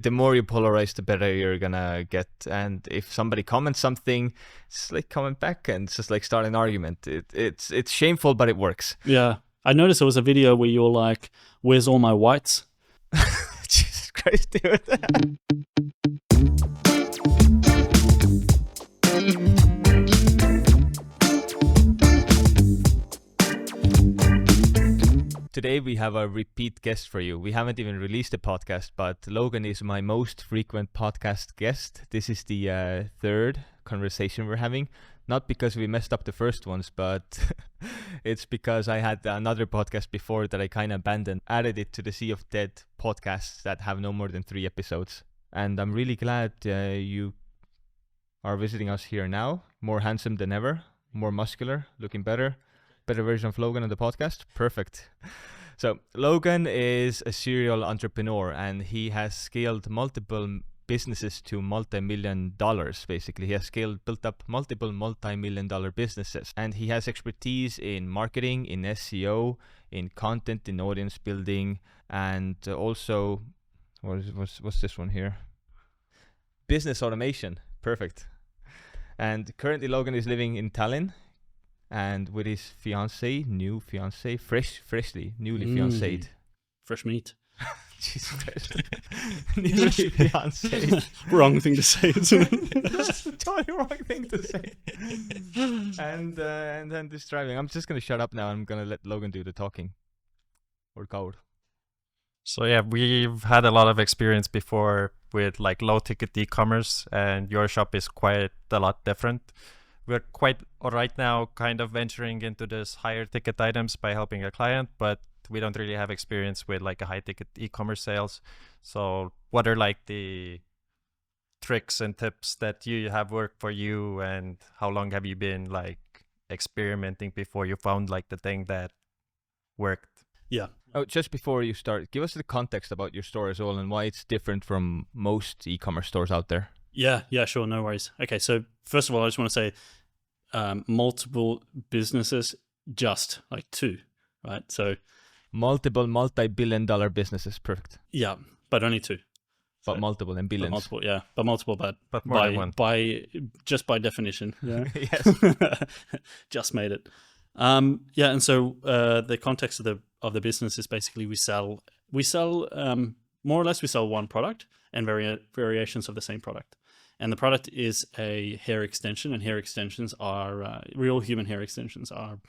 The more you polarize, the better you're gonna get. And if somebody comments something, it's like comment back and it's just like start an argument. It's shameful, but it works. Yeah. I noticed there was a video where you're like, where's all my whites? Jesus Christ, dude. Today we have a repeat guest for you. We haven't even released a podcast, but Logan is my most frequent podcast guest. This is the third conversation we're having. Not because we messed up the first ones, but it's because I had another podcast before that I kind of abandoned, added it to the Sea of Dead podcasts that have no more than 3 episodes. And I'm really glad you are visiting us here now. More handsome than ever, more muscular, looking better version of Logan on the podcast. Perfect. So Logan is a serial entrepreneur and he has scaled multiple businesses to multi-million dollars. Basically, he has built up multiple multi-million-dollar businesses, and he has expertise in marketing, in SEO, in content, in audience building, and also what's this one here? Business automation. Perfect. And currently Logan is living in Tallinn and with his newly fiancéed. Fresh meat. Jesus Christ. Newly fiancéed. Wrong thing to say, isn't it? That's a totally wrong thing to say. And then this driving. I'm just going to shut up now. I'm going to let Logan do the talking. Or Kaur. So yeah, we've had a lot of experience before with like low ticket e-commerce, and your shop is quite a lot different. We're quite right now kind of venturing into this higher ticket items by helping a client, but we don't really have experience with like a high ticket e-commerce sales. So what are like the tricks and tips that you have worked for you, and how long have you been like experimenting before you found like the thing that worked? Yeah. Oh, just before you start, give us the context about your store as well and why it's different from most e-commerce stores out there. Yeah, sure, no worries. Okay, so first of all, I just want to say multiple businesses, just like 2, right? So multiple multi-billion-dollar businesses, perfect. Yeah, but only 2. But so, multiple and billions. But multiple, but more than one. By definition. Yeah. Yes. Just made it. And so the context of the business is basically we sell more or less we sell one product and variations of the same product. And the product is a hair extension, and hair extensions are real human hair extensions are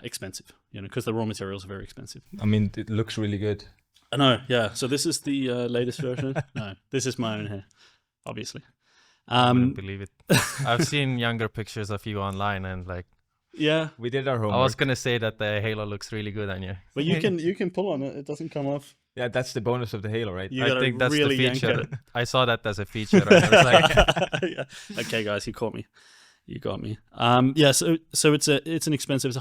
expensive, because the raw materials are very expensive. I mean, it looks really good. I know, yeah. So this is the latest version. No, this is my own hair, obviously. I wouldn't believe it. I've seen younger pictures of you online, and like, yeah, we did our homework. I was gonna say that the halo looks really good on you, but you can pull on it; it doesn't come off. Yeah, that's the bonus of the halo, right? I think that's really the feature. I saw that as a feature. And I was like, yeah. Okay, guys, you caught me. You got me. So it's a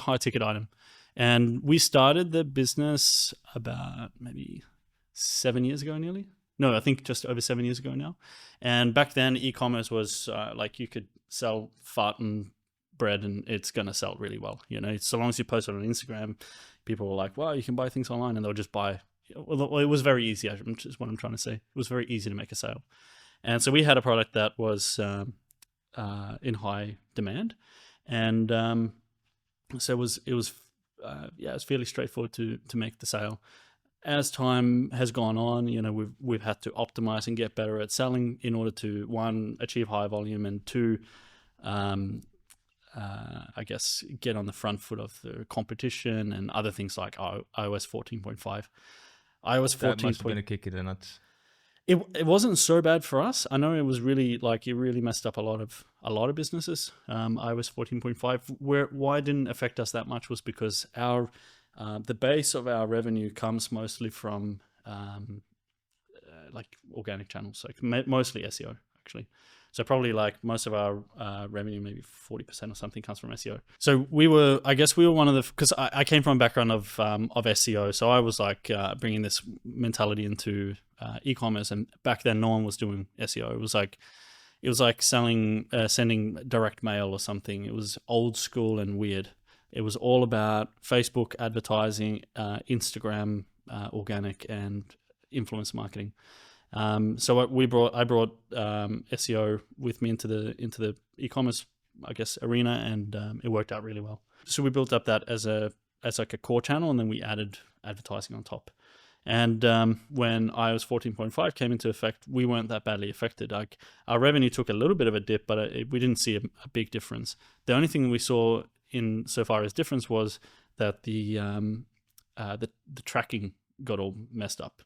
high ticket item, and we started the business about maybe 7 years ago, nearly. No, I think just over 7 years ago now. And back then, e-commerce was like you could sell fart and bread, and it's gonna sell really well. So long as you post it on Instagram, people were like, "Wow, you can buy things online," and they'll just buy. Well, it was very easy. Is what I'm trying to say. It was very easy to make a sale, and so we had a product that was in high demand, and so it was fairly straightforward to make the sale. As time has gone on, we've had to optimize and get better at selling in order to 1, achieve high volume, and 2, I guess get on the front foot of the competition and other things like iOS 14.5. iOS 14. That must have been a kick in the nuts. It wasn't so bad for us. I know it was really it really messed up a lot of businesses. iOS 14.5. Why it didn't affect us that much was because the base of our revenue comes mostly from like organic channels, like mostly SEO actually. So probably like most of our revenue, maybe 40% or something, comes from SEO. So we were one of the, because I came from a background of SEO, so I was like bringing this mentality into e-commerce, and back then no one was doing SEO. It was like sending direct mail or something. It was old school and weird. It was all about Facebook advertising, Instagram, organic, and influencer marketing. So I brought SEO with me into the e-commerce, I guess, arena, and it worked out really well. So we built up that as like a core channel, and then we added advertising on top. And when iOS 14.5 came into effect, we weren't that badly affected. Like, our revenue took a little bit of a dip, but we didn't see a big difference. The only thing we saw in so far as difference was that the tracking got all messed up.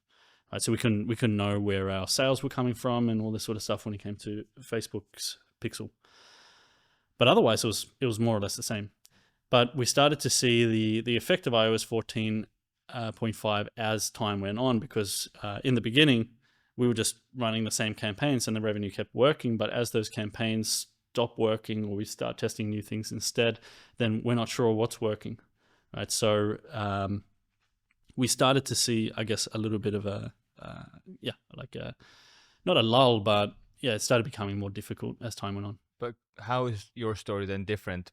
Right, so we couldn't know where our sales were coming from and all this sort of stuff when it came to Facebook's pixel. But otherwise, it was more or less the same. But we started to see the effect of iOS 14.5 as time went on, because in the beginning we were just running the same campaigns and the revenue kept working. But as those campaigns stop working, or we start testing new things instead, then we're not sure what's working. Right, so we started to see, I guess, a little bit of not a lull, but it started becoming more difficult as time went on. But how is your story then different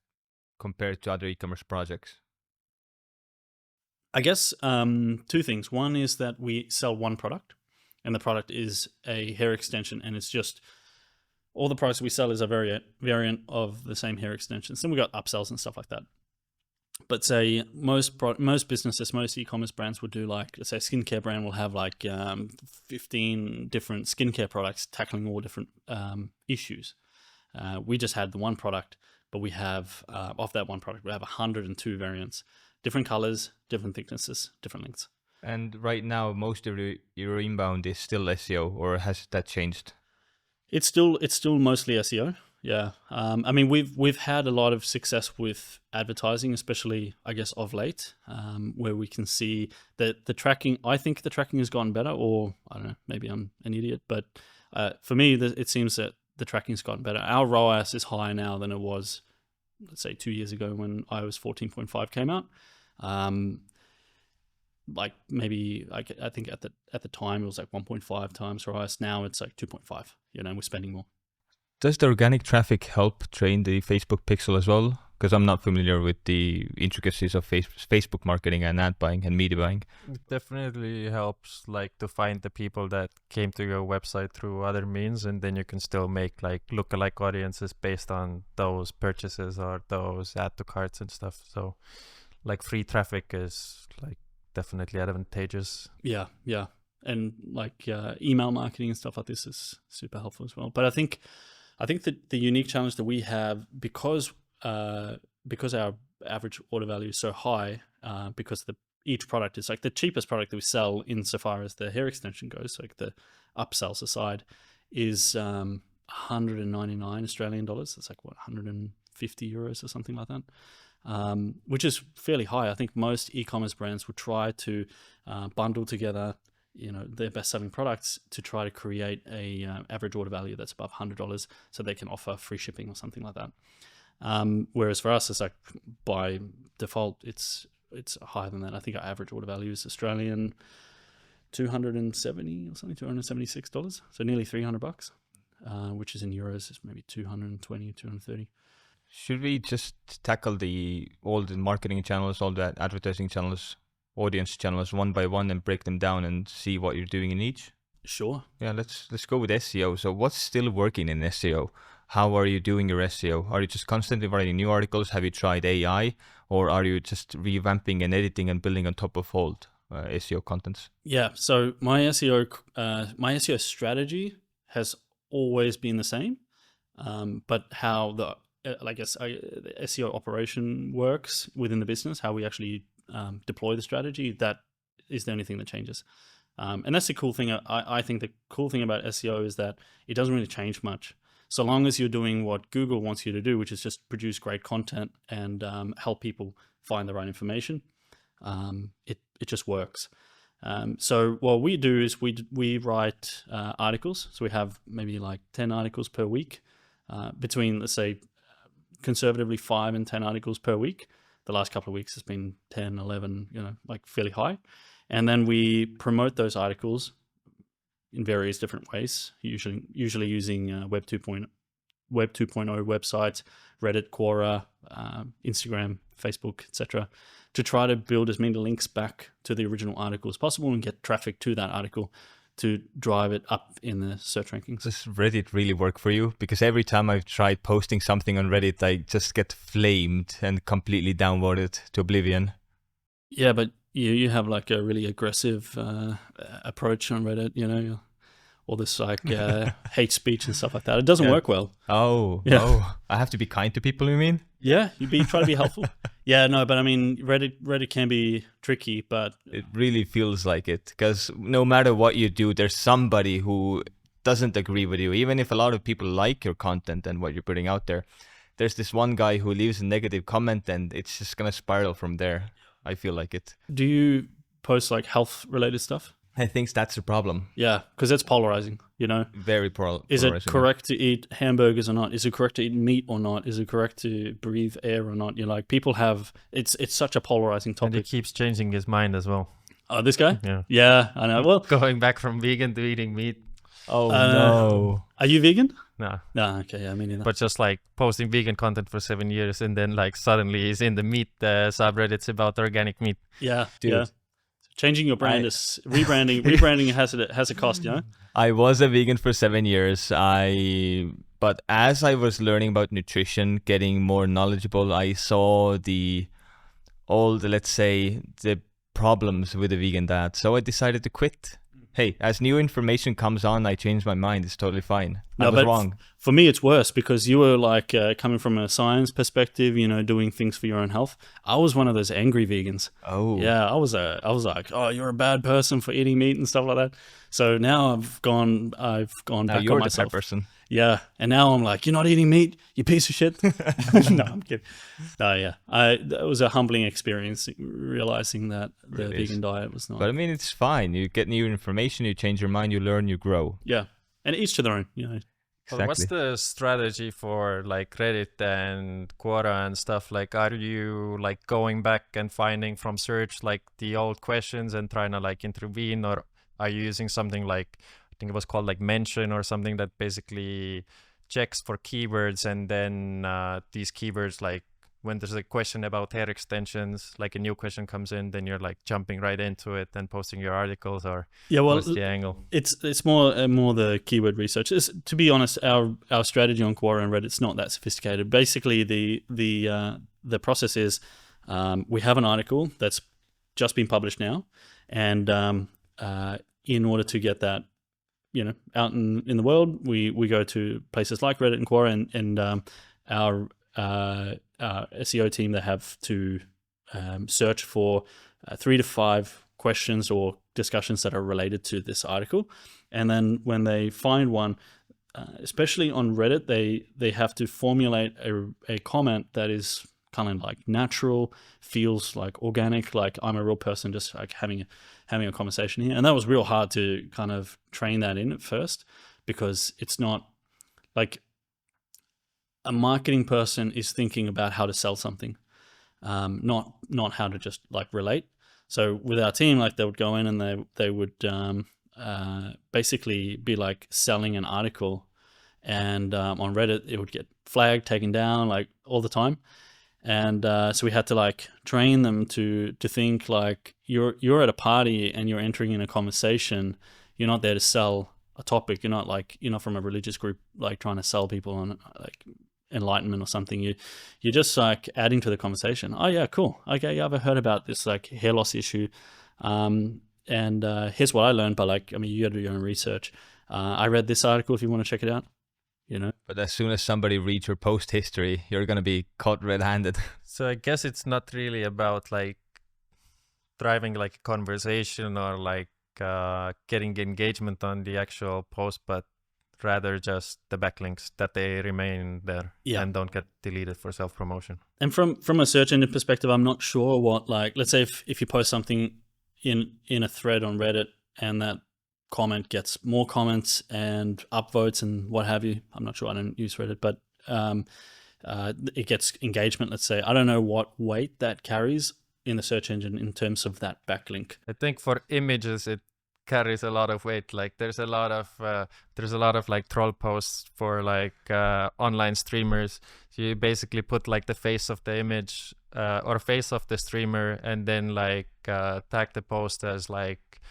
compared to other e-commerce projects? I guess two things. One is that we sell one product, and the product is a hair extension, and it's just all the products we sell is a variant of the same hair extensions. Then we got upsells and stuff like that. But say most businesses, most e-commerce brands would do, like, let's say a skincare brand will have like 15 different skincare products tackling all different issues. We just had the one product, but we have, of that one product, we have 102 variants, different colors, different thicknesses, different lengths. And right now, most of your inbound is still SEO, or has that changed? It's still mostly SEO. Yeah. I mean, we've had a lot of success with advertising, especially, I guess, of late, where we can see that the tracking, I think the tracking has gotten better, or I don't know, maybe I'm an idiot, but for me, it seems that the tracking's gotten better. Our ROAS is higher now than it was, let's say, 2 years ago when iOS 14.5 came out. Like maybe, I think at the time it was like 1.5 times ROAS. Now it's like 2.5. We're spending more. Does the organic traffic help train the Facebook pixel as well? Because I'm not familiar with the intricacies of Facebook marketing and ad buying and media buying. It definitely helps, like, to find the people that came to your website through other means, and then you can still make like lookalike audiences based on those purchases or those add to carts and stuff. So like free traffic is like definitely advantageous. Yeah. And like email marketing and stuff like this is super helpful as well. But I think that the unique challenge that we have, because our average order value is so high, because each product is like the cheapest product that we sell insofar as the hair extension goes, like the upsells aside, is 199 Australian dollars. That's like, what, 150 euros or something like that, which is fairly high. I think most e-commerce brands would try to bundle together their best-selling products to try to create a average order value that's above $100, so they can offer free shipping or something like that. Whereas for us, it's like by default, it's higher than that. I think our average order value is Australian 270 or something, $276, so nearly $300, which is in euros is maybe 220, 230. Should we just tackle all the marketing channels, all the advertising channels, audience channels one by one, and break them down and see what you're doing in each? Sure. Yeah, let's go with SEO. So what's still working in SEO? How are you doing your SEO? Are you just constantly writing new articles? Have you tried AI, or are you just revamping and editing and building on top of old SEO contents? Yeah, so my SEO strategy has always been the same, but how the SEO operation works within the business, how we actually deploy the strategy, that is the only thing that changes. And that's the cool thing. I think the cool thing about SEO is that it doesn't really change much. So long as you're doing what Google wants you to do, which is just produce great content and help people find the right information, it just works. So what we do is we write articles. So we have maybe like 10 articles per week, between, let's say, conservatively 5 and 10 articles per week. The last couple of weeks has been 10, 11, like fairly high. And then we promote those articles in various different ways, usually using Web 2.0 websites, Reddit, Quora, Instagram, Facebook, etc., to try to build as many links back to the original article as possible and get traffic to that article to drive it up in the search rankings. Does Reddit really work for you? Because every time I've tried posting something on Reddit, I just get flamed and completely downvoted to oblivion. Yeah, but you have like a really aggressive approach on Reddit, you know, all this like hate speech and stuff like that. It doesn't work well. Oh, I have to be kind to people, you mean? Yeah, try to be helpful. Yeah, no, but I mean, Reddit can be tricky, but it really feels like it, because no matter what you do, there's somebody who doesn't agree with you. Even if a lot of people like your content and what you're putting out there, there's this one guy who leaves a negative comment and it's just going to spiral from there. I feel like it. Do you post like health related stuff? I think that's the problem. Yeah, because it's polarizing, you know? Very polarizing. Is it correct to eat hamburgers or not? Is it correct to eat meat or not? Is it correct to breathe air or not? You know, like people have, it's such a polarizing topic. And he keeps changing his mind as well. Oh, this guy? Yeah. Yeah, I know. Well, Going back from vegan to eating meat. Oh, no. Are you vegan? No. No, okay, yeah, me neither. But just like posting vegan content for 7 years and then like suddenly he's in the meat subreddits about organic meat. Yeah, dude. Yeah. Changing your brand is rebranding has a cost, you know? I was a vegan for 7 years. But as I was learning about nutrition, getting more knowledgeable, I saw all the let's say the problems with the vegan diet. So I decided to quit. Hey, as new information comes on, I change my mind. It's totally fine. I was wrong. For me, it's worse because you were like coming from a science perspective, you know, doing things for your own health. I was one of those angry vegans. Oh, yeah, I was like, oh, you're a bad person for eating meat and stuff like that. So now I've gone now back you're on the myself. bad person. Yeah, and now I'm like, you're not eating meat, you piece of shit. No, I'm kidding. No, yeah, that was a humbling experience realizing that the vegan diet was not. But I mean, it's fine. You get new information, you change your mind, you learn, you grow. Yeah, and each to their own, you know. Exactly. What's the strategy for like Reddit and Quora and stuff? Like, are you like going back and finding from search like the old questions and trying to like intervene, or are you using something like, I think it was called like Mention or something that basically checks for keywords, and then these keywords, like when there's a question about hair extensions, like a new question comes in, then you're like jumping right into it and posting your articles, or what's the angle? It's more the keyword research. To be honest, our strategy on Quora and Reddit's not that sophisticated. Basically, the process is we have an article that's just been published now, and in order to get that, you know, out in the world, we go to places like Reddit and Quora, and our SEO team, they have to search for 3 to 5 questions or discussions that are related to this article, and then when they find one, especially on Reddit, they have to formulate a comment that is kind of like natural, feels like organic, like I'm a real person just like having a conversation here. And that was real hard to kind of train that in at first, because it's not like a marketing person is thinking about how to sell something, not how to just like relate. So with our team, like they would go in and they would basically be like selling an article, and on Reddit it would get flagged, taken down like all the time. And so we had to like train them to think like you're at a party and you're entering in a conversation. You're not there to sell a topic. You're not from a religious group like trying to sell people on like enlightenment or something. You're just like adding to the conversation. Oh yeah, cool. Okay, yeah, I've heard about this like hair loss issue, and here's what I learned. But like, I mean, you got to do your own research. I read this article if you want to check it out. You know? But as soon as somebody reads your post history, you're going to be caught red-handed. So I guess it's not really about like driving like a conversation or like getting engagement on the actual post, but rather just the backlinks, that they remain there and don't get deleted for self-promotion. And from a search engine perspective, I'm not sure what, like, let's say if you post something in a thread on Reddit and that comment gets more comments and upvotes and what have you. I'm not sure, I don't use Reddit, but it gets engagement, let's say. I don't know what weight that carries in the search engine in terms of that backlink. I think for images, it carries a lot of weight. Like there's a lot of like troll posts for like online streamers. So you basically put like the face of the image or face of the streamer, and then like tag the post as like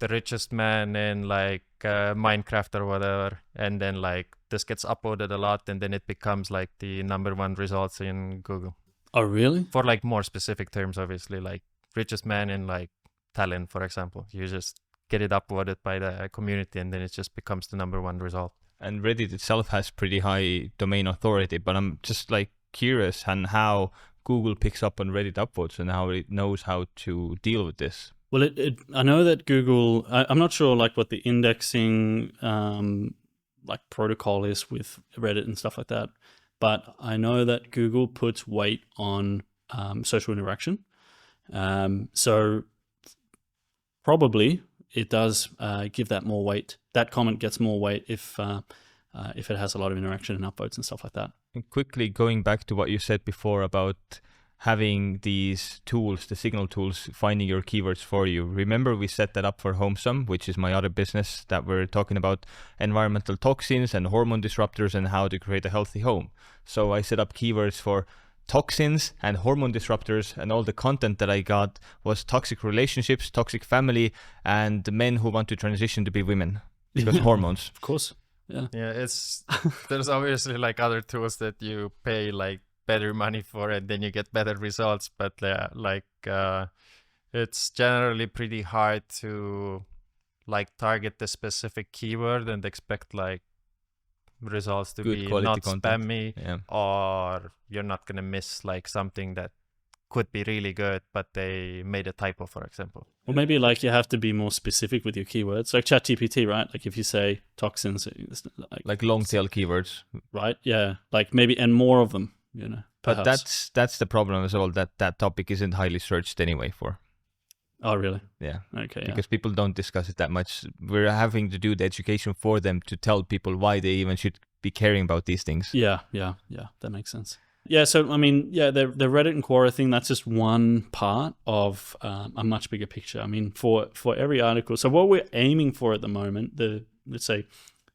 the richest man in like Minecraft or whatever, and then like this gets uploaded a lot, and then it becomes like the #1 results in Google. Oh, really? For like more specific terms, obviously, like richest man in like Tallinn, for example. You just get it uploaded by the community, and then it just becomes the #1 result. And Reddit itself has pretty high domain authority, but I'm just like curious on how Google picks up on Reddit upvotes and how it knows how to deal with this. Well, I know that Google, I'm not sure like what the indexing like protocol is with Reddit and stuff like that, but I know that Google puts weight on social interaction. So probably it does give that more weight. That comment gets more weight if it has a lot of interaction and upvotes and stuff like that. And quickly going back to what you said before about having these tools, the signal tools, finding your keywords for you. Remember we set that up for HomeSum, which is my other business that we're talking about environmental toxins and hormone disruptors and how to create a healthy home. So I set up keywords for toxins and hormone disruptors, and all the content that I got was toxic relationships, toxic family, and the men who want to transition to be women because hormones. Of course. Yeah. Yeah, it's there's obviously like other tools that you pay like better money for, and then you get better results. But it's generally pretty hard to like target the specific keyword and expect like results to Good be quality not content. spammy, Yeah. or you're not gonna miss like something that could be really good, but they made a typo, for example. Or maybe like you have to be more specific with your keywords, like ChatGPT, right? Like if you say toxins, it's Like long tail keywords. right? Yeah, like maybe and more of them, you know. But Perhaps. that's the problem as well, that topic isn't highly searched anyway for. Oh, really? Yeah. Okay. Yeah. Because people don't discuss it that much. We're having to do the education for them to tell people why they even should be caring about these things. Yeah. That makes sense. Yeah. So I mean, yeah, the Reddit and Quora thing, that's just one part of a much bigger picture. I mean, for every article. So what we're aiming for at the moment, let's say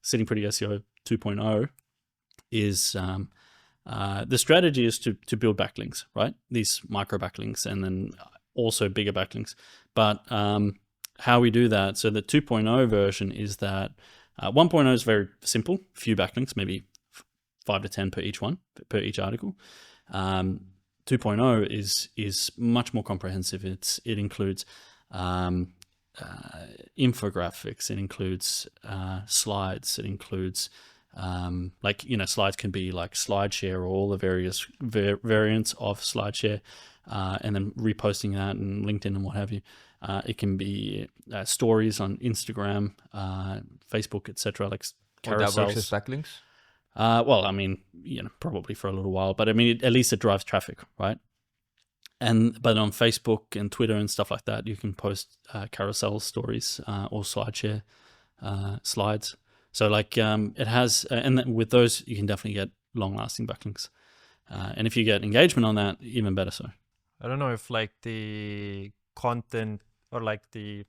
Sitting Pretty SEO 2.0 is the strategy is to build backlinks, right? These micro backlinks, and then also bigger backlinks. But how we do that, so the 2.0 version is that 1.0 is very simple, few backlinks, maybe 5 to 10 per each article. 2.0 is much more comprehensive. It includes infographics, it includes slides, it includes slides can be like SlideShare or all the various variants of SlideShare, and then reposting that in LinkedIn and what have you. It can be stories on Instagram, Facebook, etc. Like carousels. That works as backlinks? Well, I mean, probably for a little while, but I mean, at least it drives traffic, right? But on Facebook and Twitter and stuff like that, you can post carousel stories or SlideShare slides. So like it has, and then with those, you can definitely get long-lasting backlinks. And if you get engagement on that, even better so. I don't know if like the content or like the,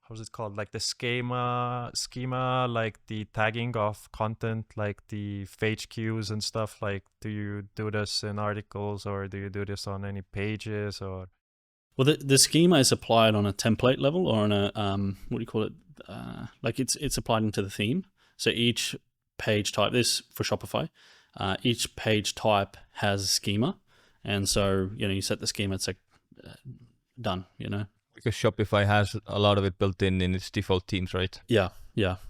how's it called? Like the schema, like the tagging of content, like the FAQs and stuff. Like, do you do this in articles, or do you do this on any pages, or? Well, the schema is applied on a template level, or on a, what do you call it? Like it's applied into the theme. So each page type, this for Shopify, each page type has a schema. And so, you set the schema, it's like done, Because Shopify has a lot of it built in its default themes, right? Yeah.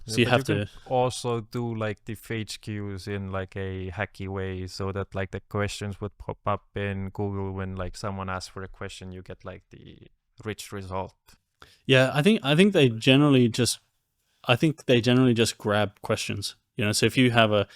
So you have to also do like the FAQs in like a hacky way, so that like the questions would pop up in Google when like someone asks for a question, you get like the rich result. Yeah, I think they generally just grab questions. So if you have a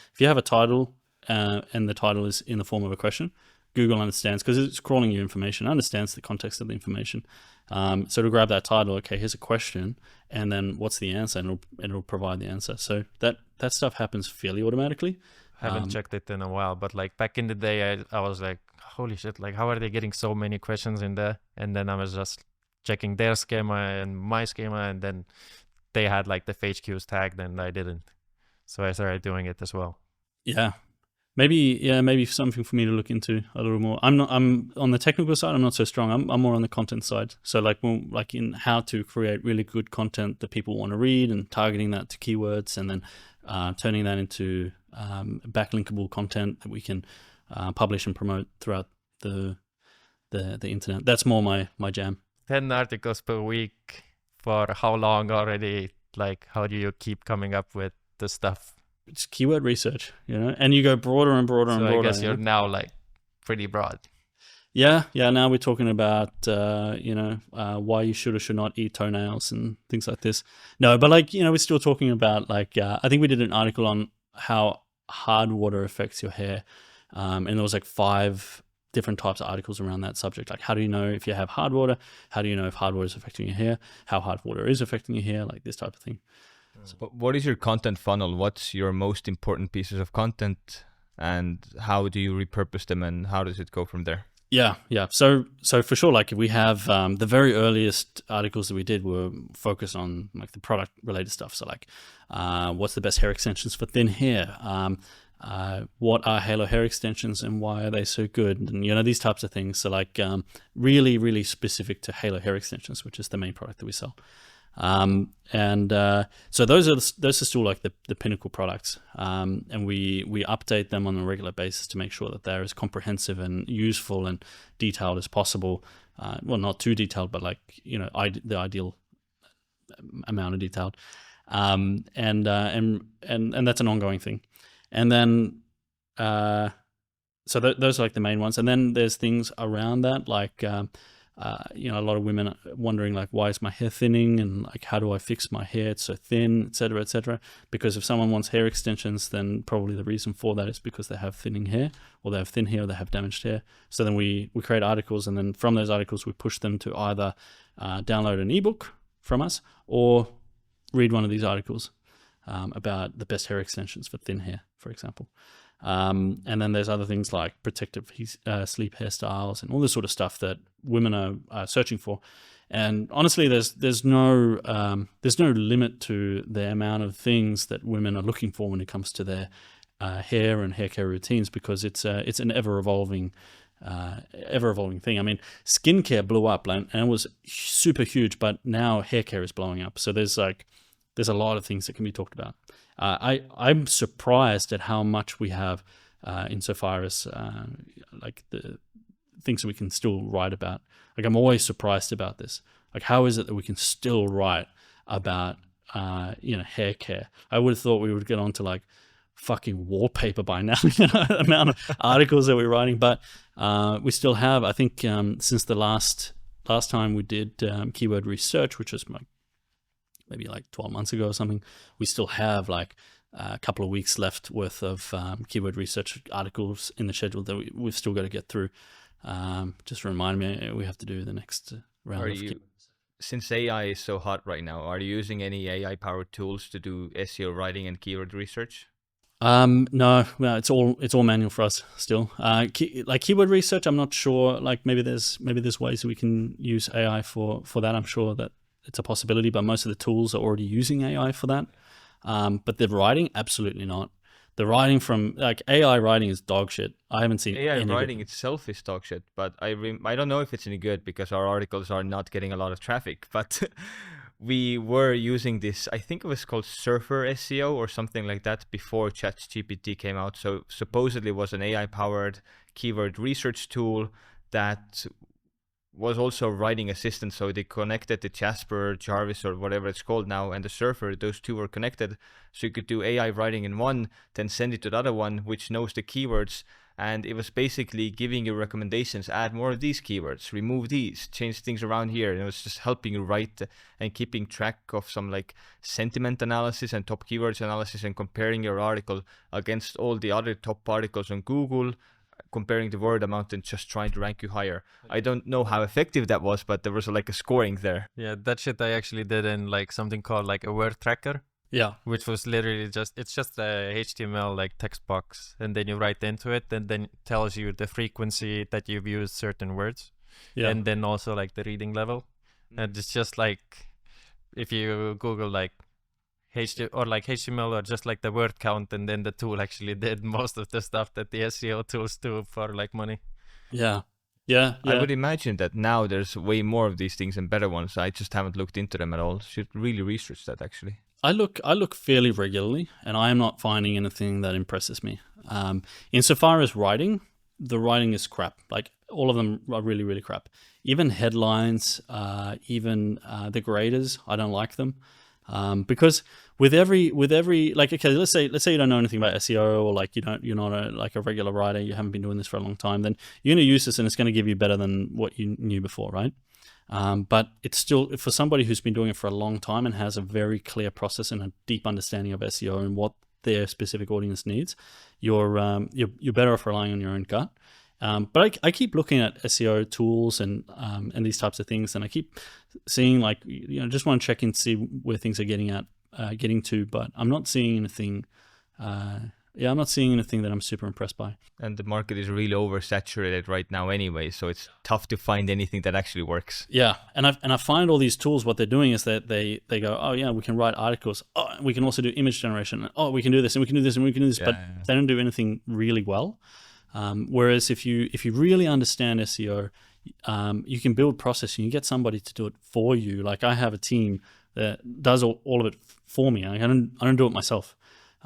title and the title is in the form of a question, Google understands, because it's crawling your information, understands the context of the information. So to grab that title, okay, here's a question, and then what's the answer, and it'll provide the answer. So that stuff happens fairly automatically. I haven't checked it in a while, but like back in the day, I was like, holy shit, like how are they getting so many questions in there? And then I was just checking their schema and my schema, and then they had like the FAQs tagged and I didn't. So I started doing it as well. Yeah. maybe something for me to look into a little more. I'm on the technical side. I'm not so strong. I'm more on the content side. So like in how to create really good content that people want to read and targeting that to keywords, and then turning that into backlinkable content that we can publish and promote throughout the internet. That's more my jam. 10 articles per week for how long already? Like, how do you keep coming up with the stuff? It's keyword research, and you go broader and broader and broader. I guess you're now like pretty broad. Yeah. Now we're talking about, why you should or should not eat toenails and things like this. No, but like, we're still talking about like, I think we did an article on how hard water affects your hair. And there was like 5 different types of articles around that subject. Like, how do you know if you have hard water? How do you know if hard water is affecting your hair? How hard water is affecting your hair? Like this type of thing. So what is your content funnel? What's your most important pieces of content, and how do you repurpose them, and how does it go from there? Yeah. So for sure, like we have the very earliest articles that we did were focused on like the product related stuff. So like, what's the best hair extensions for thin hair? What are halo hair extensions and why are they so good? And these types of things. So like really, really specific to halo hair extensions, which is the main product that we sell. So those are still like the pinnacle products, and we update them on a regular basis to make sure that they're as comprehensive and useful and detailed as possible. Well, not too detailed, but like the ideal amount of detailed, and that's an ongoing thing. And then so those are like the main ones, and then there's things around that like. A lot of women are wondering like, why is my hair thinning, and like, how do I fix my hair? It's so thin, etc., etc. Because if someone wants hair extensions, then probably the reason for that is because they have thinning hair, or they have thin hair, or they have damaged hair. So then we create articles, and then from those articles we push them to either download an ebook from us or read one of these articles about the best hair extensions for thin hair, for example. And then there's other things like protective sleep hairstyles and all this sort of stuff that women are searching for. And honestly, there's no limit to the amount of things that women are looking for when it comes to their hair and hair care routines, because it's an ever evolving thing. I mean, skincare blew up and it was super huge, but now hair care is blowing up. So there's a lot of things that can be talked about. I'm surprised at how much we have insofar as like the things that we can still write about. Like, I'm always surprised about this. Like, how is it that we can still write about hair care? I would have thought we would get on to like fucking wallpaper by now, the amount of articles that we're writing. But we still have, I think, since the last time we did keyword research, which was maybe like 12 months ago or something, we still have like a couple of weeks left worth of keyword research articles in the schedule that we've still got to get through. Just remind me, we have to do the next round. Since AI is so hot right now, are you using any AI-powered tools to do SEO writing and keyword research? No, it's all manual for us still. Like keyword research, I'm not sure. Like maybe there's ways that we can use AI for that. I'm sure that it's a possibility, but most of the tools are already using AI for that. But the writing, absolutely not. The writing from like AI writing is dog shit. I haven't seen AI writing itself is dog shit, but I don't know if it's any good because our articles are not getting a lot of traffic. But we were using this, I think it was called Surfer SEO or something like that before ChatGPT came out. So supposedly it was an AI-powered keyword research tool that was also writing assistant. So they connected the Jasper, Jarvis, or whatever it's called now, and the Surfer. Those two were connected. So you could do AI writing in one, then send it to the other one, which knows the keywords. And it was basically giving you recommendations, add more of these keywords, remove these, change things around here. And it was just helping you write and keeping track of some like sentiment analysis and top keywords analysis and comparing your article against all the other top articles on Google, comparing the word amount and just trying to rank you higher. I don't know how effective that was, but there was like a scoring there. Yeah, that shit I actually did in like something called like a word tracker. Yeah, which was literally it's just a HTML like text box, and then you write into it, and then it tells you the frequency that you've used certain words, and then also like the reading level. And it's just like if you Google like HTML or just like the word count, and then the tool actually did most of the stuff that the SEO tools do for like money. Yeah. I would imagine that now there's way more of these things and better ones. I just haven't looked into them at all. Should really research that actually. I look fairly regularly, and I am not finding anything that impresses me. Insofar as writing, the writing is crap. Like all of them are really, really crap. Even headlines, even the graders, I don't like them. Because with every like, okay, let's say you don't know anything about SEO, or like you're not a regular writer, you haven't been doing this for a long time, then you're going to use this and it's going to give you better than what you knew before, right? But it's still, for somebody who's been doing it for a long time and has a very clear process and a deep understanding of SEO and what their specific audience needs, you're better off relying on your own gut. But I keep looking at SEO tools and these types of things, and I keep seeing, like, just want to check and see where things are getting to, but I'm not seeing anything. I'm not seeing anything that I'm super impressed by. And the market is really oversaturated right now anyway, so it's tough to find anything that actually works. Yeah, and I find all these tools, what they're doing is that they go, oh yeah, we can write articles. Oh, we can also do image generation. Oh, we can do this and we can do this and we can do this, but they don't do anything really well. Whereas if you really understand SEO, you can build process and you get somebody to do it for you. Like I have a team that does all of it for me. I don't do it myself.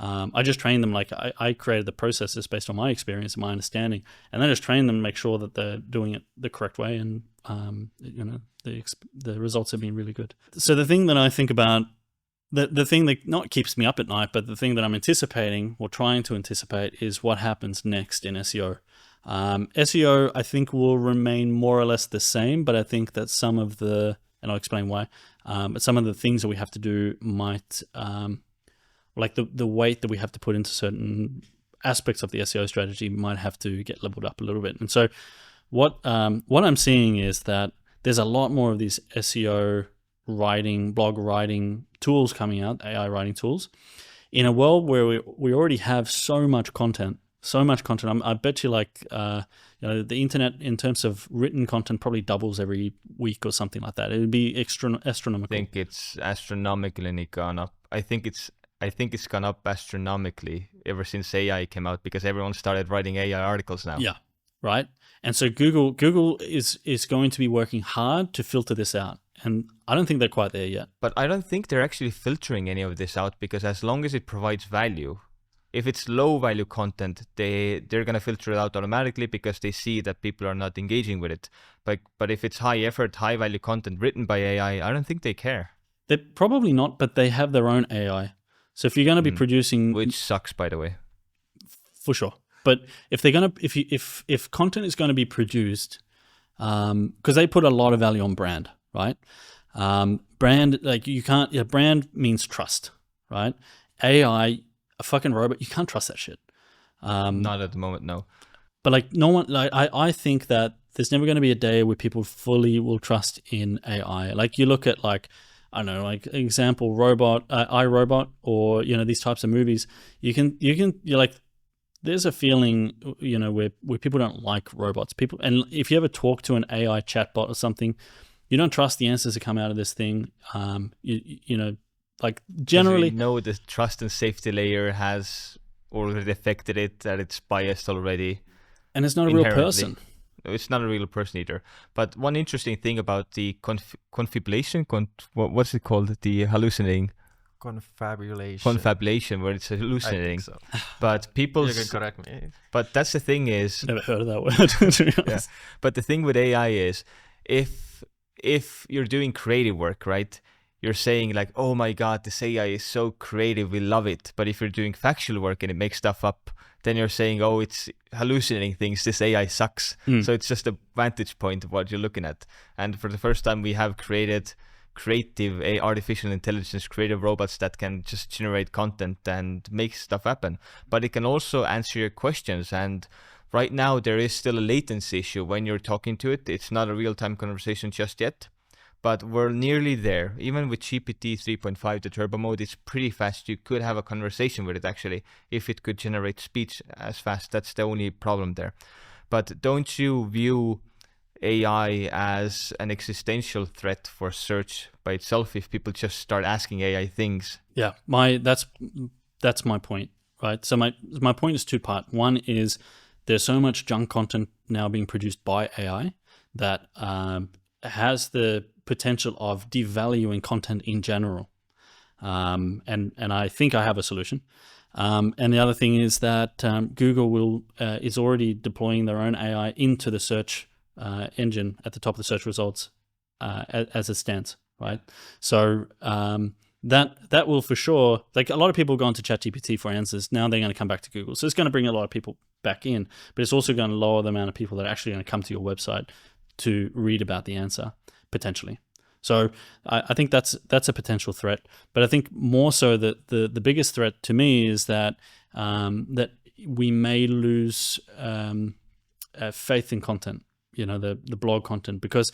I just train them. Like I created the processes based on my experience and my understanding, and then just train them, make sure that they're doing it the correct way, and the results have been really good. So the thing that I think about, the thing that not keeps me up at night, but the thing that I'm anticipating or trying to anticipate is what happens next in SEO. SEO, I think, will remain more or less the same, but I think that some of the, and I'll explain why, but some of the things that we have to do might, like the weight that we have to put into certain aspects of the SEO strategy might have to get leveled up a little bit. And so what I'm seeing is that there's a lot more of these SEO writing, blog writing tools coming out, AI writing tools, in a world where we already have so much content. I bet you the internet in terms of written content probably doubles every week or something like that. It would be astronomical. I think it's astronomically gone up. I think it's gone up astronomically ever since AI came out, because everyone started writing AI articles now. Yeah, right. And so Google is going to be working hard to filter this out. And I don't think they're quite there yet. But I don't think they're actually filtering any of this out, because as long as it provides value, if it's low value content, they're going to filter it out automatically because they see that people are not engaging with it. But if it's high effort, high value content written by AI, I don't think they care. They're probably not, but they have their own AI. So if you're going to be producing, which sucks, by the way, for sure. But if they're going to, if content is going to be produced, because they put a lot of value on brand, right? Brand, like you can't. Yeah, brand means trust, right? AI, a fucking robot, you can't trust that shit. Not at the moment, no. But like no one, like I think that there's never going to be a day where people fully will trust in AI. Like you look at, like, I don't know, like example, iRobot, or these types of movies. You're like, there's a feeling, where people don't like robots. And if you ever talk to an AI chatbot or something, you don't trust the answers that come out of this thing. Like generally, the trust and safety layer has already affected it, that it's biased already, and it's not a real person. It's not a real person either. But one interesting thing about the confabulation, what's it called? The hallucinating. Confabulation, where it's hallucinating. So. But people... You can correct me. But that's the thing is... Never heard of that word, to be honest. Yeah. But the thing with AI is, if you're doing creative work, right? You're saying like, oh my God, this AI is so creative, we love it. But if you're doing factual work and it makes stuff up, then you're saying, oh, it's hallucinating things, this AI sucks. So it's just a vantage point of what you're looking at. And for the first time, we have created creative artificial intelligence, creative robots that can just generate content and make stuff happen. But it can also answer your questions. And right now, there is still a latency issue when you're talking to it. It's not a real-time conversation just yet. But we're nearly there. Even with GPT 3.5, the turbo mode, it's pretty fast. You could have a conversation with it, actually, if it could generate speech as fast. That's the only problem there. But don't you view AI as an existential threat for search by itself if people just start asking AI things? Yeah, that's my point, right? So my point is two-part. One is there's so much junk content now being produced by AI that has the potential of devaluing content in general. And I think I have a solution. And the other thing is that Google is already deploying their own AI into the search engine at the top of the search results as it stands, right? So that will for sure, like a lot of people go into ChatGPT for answers. Now they're going to come back to Google. So it's going to bring a lot of people back in, but it's also going to lower the amount of people that are actually going to come to your website to read about the answer, potentially. So I think that's a potential threat. But I think more so that the biggest threat to me is that that we may lose faith in content, the blog content, because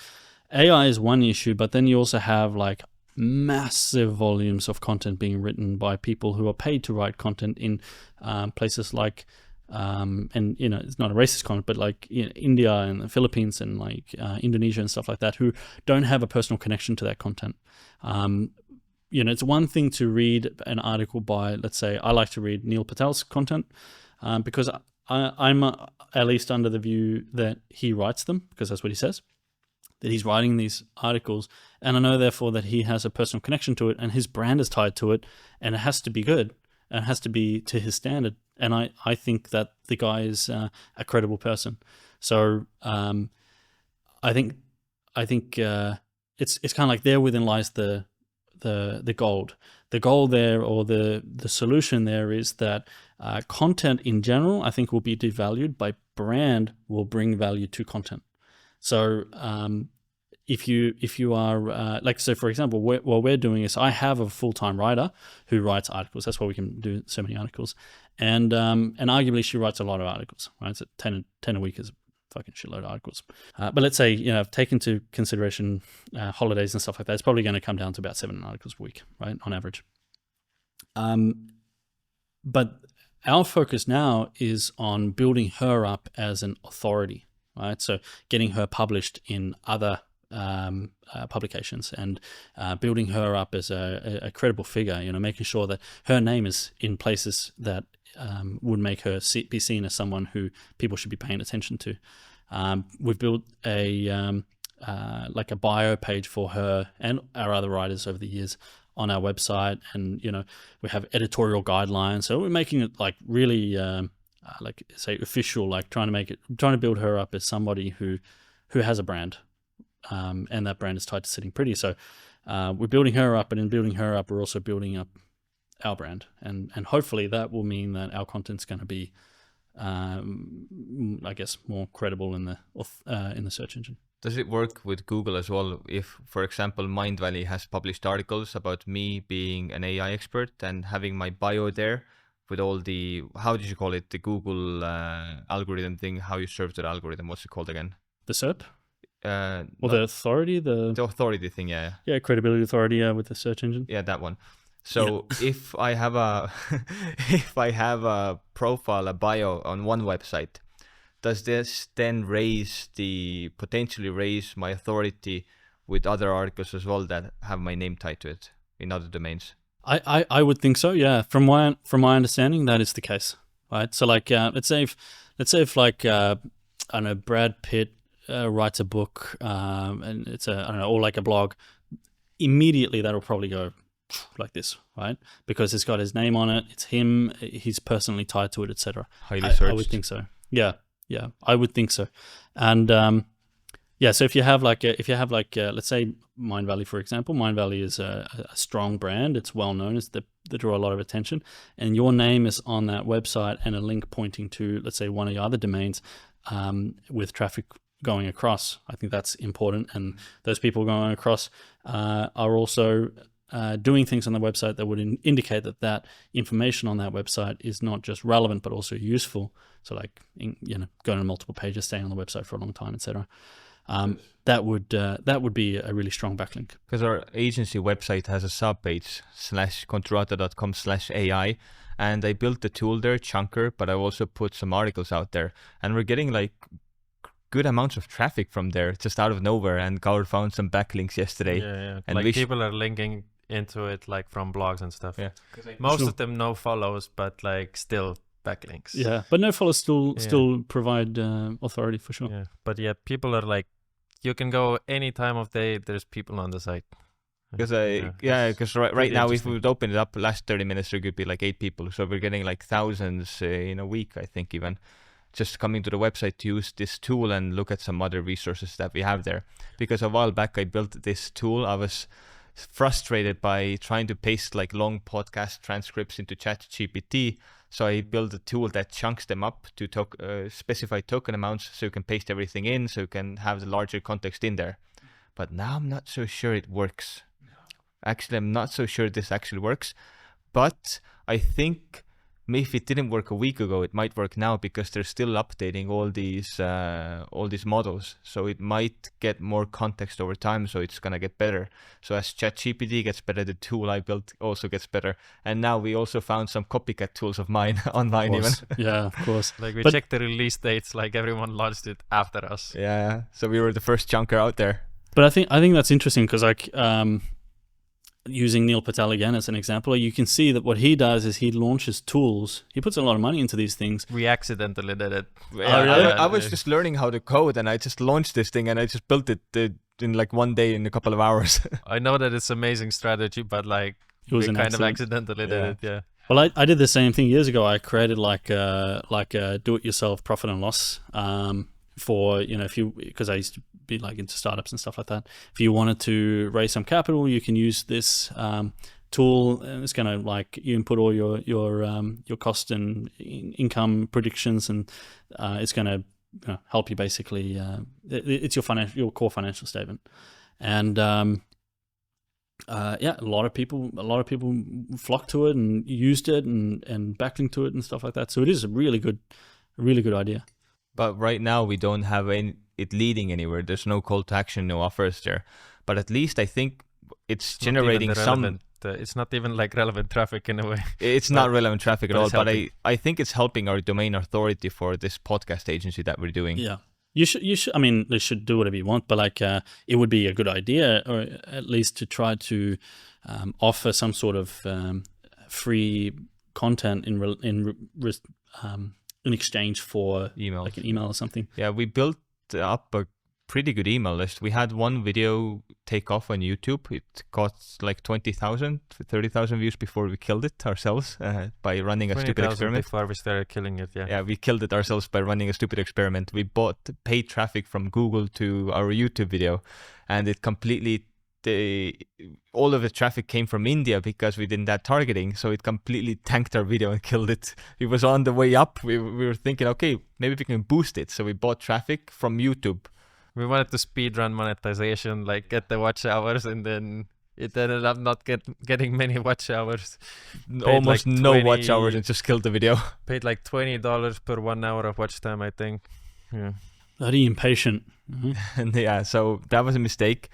AI is one issue, but then you also have like massive volumes of content being written by people who are paid to write content in places like and it's not a racist comment, but like India and the Philippines and like Indonesia and stuff like that, who don't have a personal connection to that content. It's one thing to read an article by, let's say, I like to read Neil Patel's content because I'm at least under the view that he writes them, because that's what he says, that he's writing these articles, and I know therefore that he has a personal connection to it and his brand is tied to it, and it has to be good and it has to be to his standard. And I think that the guy is a credible person. So I think it's kind of like there within lies the gold. The goal there, or the solution there, is that content in general, I think, will be devalued, but brand will bring value to content. So if you are like, so for example, what we're doing is I have a full-time writer who writes articles. That's why we can do so many articles, and arguably she writes a lot of articles, right? So 10 a week is a fucking shitload of articles. But let's say, take into consideration holidays and stuff like that, it's probably going to come down to about 7 articles per week, right, on average. But our focus now is on building her up as an authority, right? So getting her published in other publications and building her up as a credible figure, making sure that her name is in places that would make her be seen as someone who people should be paying attention to. We've built a bio page for her and our other writers over the years on our website, and we have editorial guidelines. So we're making it like really like say official, like trying to build her up as somebody who has a brand. And that brand is tied to sitting pretty. So we're building her up, and in building her up, we're also building up our brand. And hopefully that will mean that our content's going to be, I guess, more credible in the search engine. Does it work with Google as well? If, for example, Mindvalley has published articles about me being an AI expert and having my bio there with all the, how did you call it, the Google algorithm thing, how you serve that algorithm, what's it called again? The SERP? The authority, the authority thing, yeah, credibility authority, with the search engine, that one. So if I have a profile, a bio on one website, does this then potentially raise my authority with other articles as well that have my name tied to it in other domains? I would think so, yeah. From my understanding, that is the case, right? So like let's say if like I don't know, Brad Pitt writes a book, and it's or like a blog, immediately that'll probably go like this, right? Because it's got his name on it, it's him, he's personally tied to it, etc. Highly searched. I would think so. Yeah, I would think so. And so if you have like let's say Mindvalley, for example. Mindvalley is a strong brand. It's well known. They draw a lot of attention, and your name is on that website and a link pointing to, let's say, one of your other domains with traffic going across. I think that's important, and those people going across are also doing things on the website that would indicate that information on that website is not just relevant but also useful. So like going to multiple pages, staying on the website for a long time, etc. That would be a really strong backlink. Because our agency website has a subpage /contrato.com/AI, and I built the tool there, Chunker, but I also put some articles out there, and we're getting like good amounts of traffic from there just out of nowhere, and Gaur found some backlinks yesterday. Yeah. And Like people are linking into it like from blogs and stuff. Yeah. Most Sure. of them no follows, but like still backlinks. Yeah, but no follows still provide authority for sure. Yeah. But yeah, people are like, you can go any time of day. There's people on the site. Because it's right pretty now, if interesting. we would open it up last 30 minutes, there could be like 8 people. So we're getting like thousands in a week, I think, even just coming to the website to use this tool and look at some other resources that we have there. Because a while back, I built this tool. I was frustrated by trying to paste like long podcast transcripts into ChatGPT. So I built a tool that chunks them up to specify token amounts, so you can paste everything in, so you can have the larger context in there. But now I'm not so sure it works. Actually, I'm not so sure this actually works. But I think if it didn't work a week ago, it might work now, because they're still updating all these models. So it might get more context over time, so it's gonna get better. So as ChatGPT gets better, the tool I built also gets better. And now we also found some copycat tools of mine online even. Yeah, of course. Like we But- checked the release dates, like everyone launched it after us. Yeah, so we were the first chunker out there. But I think that's interesting because like using Neil Patel again as an example, you can see that what he does is he launches tools. He puts a lot of money into these things. We accidentally did it. Yeah, really? I was just learning how to code, and I just launched this thing, and I just built it in like one day, in a couple of hours. I know that it's amazing strategy, but like It was we an kind of accident. accidentally did it. Yeah. Well, I did the same thing years ago. I created like a do-it-yourself profit and loss for, because I used to be like into startups and stuff like that. If you wanted to raise some capital, you can use this tool, and it's gonna like you input all your cost and income predictions, and it's gonna help you basically. It's your core financial statement, and a lot of people flocked to it and used it and backlinked to it and stuff like that. So it is a really good idea. But right now we don't have it leading anywhere. There's no call to action, no offers there. But at least I think it's Not even generating the some. relevant, it's not even like relevant traffic in a way. It's not relevant traffic at but all. it's But helping. I think it's helping our domain authority for this podcast agency that we're doing. Yeah. You should. I mean, they should do whatever you want, but like, it would be a good idea, or at least to try to offer some sort of free content in exchange for Emails. like an email or something. Yeah, we built up a pretty good email list. We had one video take off on YouTube. It got like 20,000, 30,000 views before we killed it ourselves by running a stupid 20,000 experiment. before we started killing it. Yeah. Yeah, we killed it ourselves by running a stupid experiment. We bought paid traffic from Google to our YouTube video, and it completely, all of the traffic came from India because we didn't have targeting. So it completely tanked our video and killed it. It was on the way up. We were thinking, okay, maybe we can boost it. So we bought traffic from YouTube. We wanted to speedrun monetization, like get the watch hours, and then it ended up not getting many watch hours. Almost like no watch 20 hours and just killed the video. Paid like $20 per 1 hour of watch time, I think. Yeah. Bloody impatient. And yeah, so that was a mistake.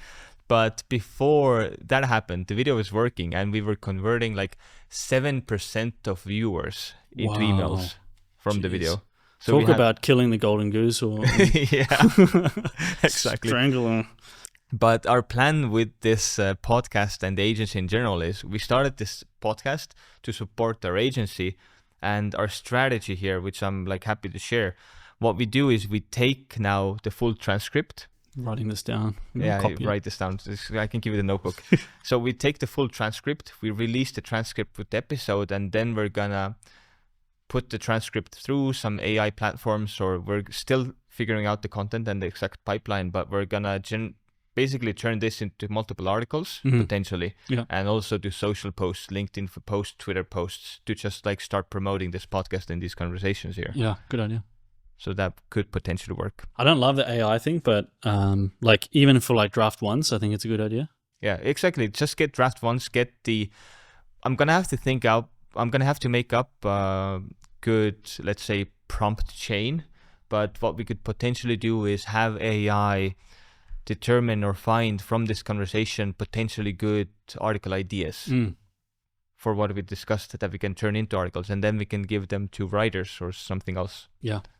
But before that happened, the video was working, and we were converting like 7% of viewers into Wow. emails from the Jeez. video. So Talk we had- about killing the golden goose, or yeah, exactly. strangler. But our plan with this podcast and the agency in general is we started this podcast to support our agency, and our strategy here, which I'm like happy to share. What we do is we take now the full transcript. Writing this down. Yeah, Copy it. write this down. I can give you the notebook. So we take the full transcript, we release the transcript with the episode, and then we're gonna put the transcript through some AI platforms, or we're still figuring out the content and the exact pipeline, but we're gonna basically turn this into multiple articles, potentially, Yeah. and also do social posts, LinkedIn for posts, Twitter posts, to just like start promoting this podcast and these conversations here. Yeah, good idea. So that could potentially work. I don't love the AI thing, but like even for like draft ones, I think it's a good idea. Yeah, exactly. Just get draft ones, I'm gonna have to make up good, let's say, prompt chain. But what we could potentially do is have AI determine or find from this conversation potentially good article ideas for what we discussed that we can turn into articles, and then we can give them to writers or something else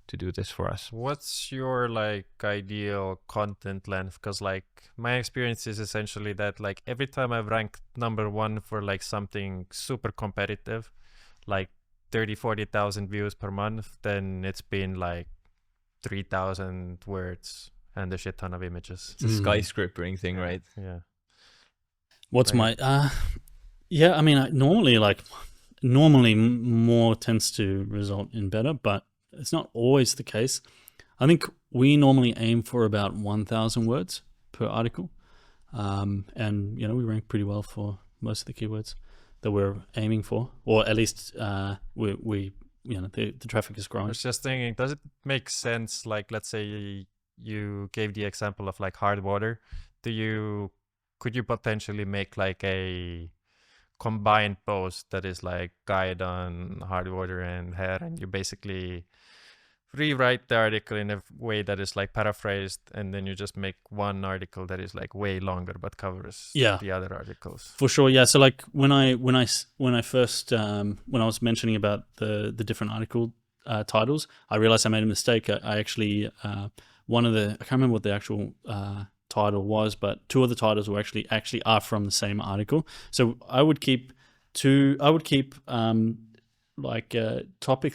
to do this for us. What's your like ideal content length? Because like my experience is essentially that like every time I've ranked number one for like something super competitive, like 30,000-40,000 views per month, then it's been like 3,000 words and a shit ton of images. It's a skyscrapering thing, right? Yeah. What's my yeah, I mean, normally more tends to result in better, but it's not always the case. I think we normally aim for about 1,000 words per article, and you know, we rank pretty well for most of the keywords that we're aiming for, or at least we you know, the traffic is growing. I was just thinking, does it make sense? Like, let's say you gave the example of like hard water. Could you potentially make like a combined post that is like guide on hard water and hair, and you basically rewrite the article in a way that is like paraphrased, and then you just make one article that is like way longer but covers the other articles? For sure, yeah. So like when I first when I was mentioning about the different article titles, I realized I made a mistake. I actually I can't remember what the actual title was, but two of the titles were actually are from the same article. So I would keep topics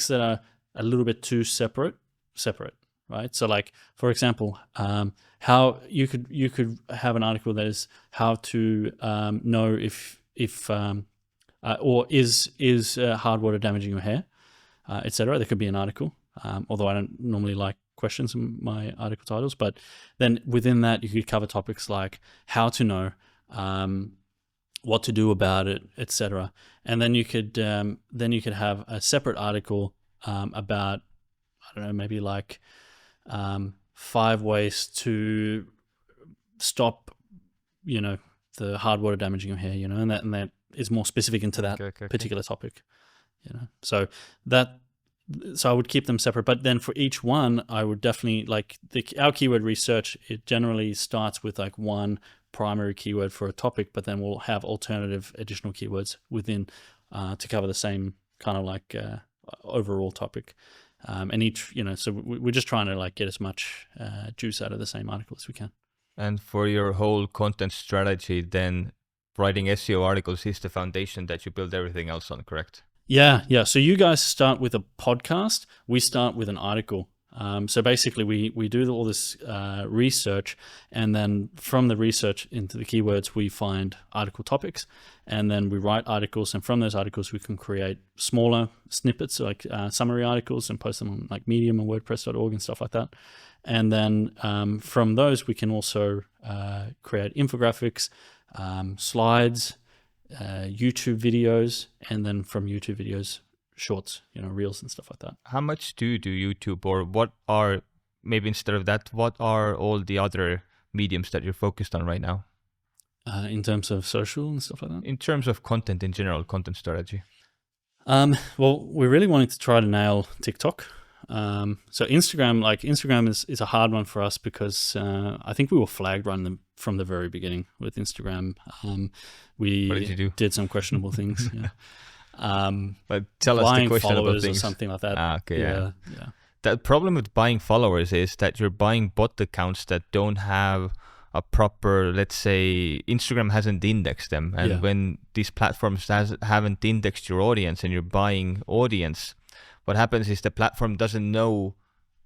that are a little bit too separate, right? So like, for example, how you could have an article that is how to know if or is hard water damaging your hair, etc. There could be an article, although I don't normally like questions in my article titles, but then within that you could cover topics like how to know, what to do about it, etc. And then you could have a separate article about, I don't know, maybe like 5 ways to stop, you know, the hard water damaging your hair, you know, and that is more specific into that particular topic, you know. So I would keep them separate, but then for each one, I would definitely like our keyword research. It generally starts with like one primary keyword for a topic, but then we'll have alternative additional keywords within to cover the same kind of like overall topic. And each, you know, so we're just trying to like get as much juice out of the same article as we can. And for your whole content strategy, then writing SEO articles is the foundation that you build everything else on, correct? Yeah. So you guys start with a podcast. We start with an article. So basically, we do all this research, and then from the research into the keywords, we find article topics, and then we write articles. And from those articles, we can create smaller snippets, like summary articles, and post them on like Medium and WordPress.org and stuff like that. And then from those, we can also create infographics, slides, YouTube videos, and then from YouTube videos, shorts, you know, reels and stuff like that. How much do you do YouTube, or what are, maybe instead of that, what are all the other mediums that you're focused on right now? In terms of social and stuff like that? In terms of content in general, content strategy. Well, we're really wanting to try to nail TikTok. So Instagram is a hard one for us because I think we were flagged from the very beginning with Instagram. We What did you do? did some questionable things. Yeah. But tell us the questionable followers things. or something like that. Okay, yeah. Yeah. The problem with buying followers is that you're buying bot accounts that don't have a proper, let's say, Instagram hasn't indexed them. And when these platforms haven't indexed your audience and you're buying audience, what happens is the platform doesn't know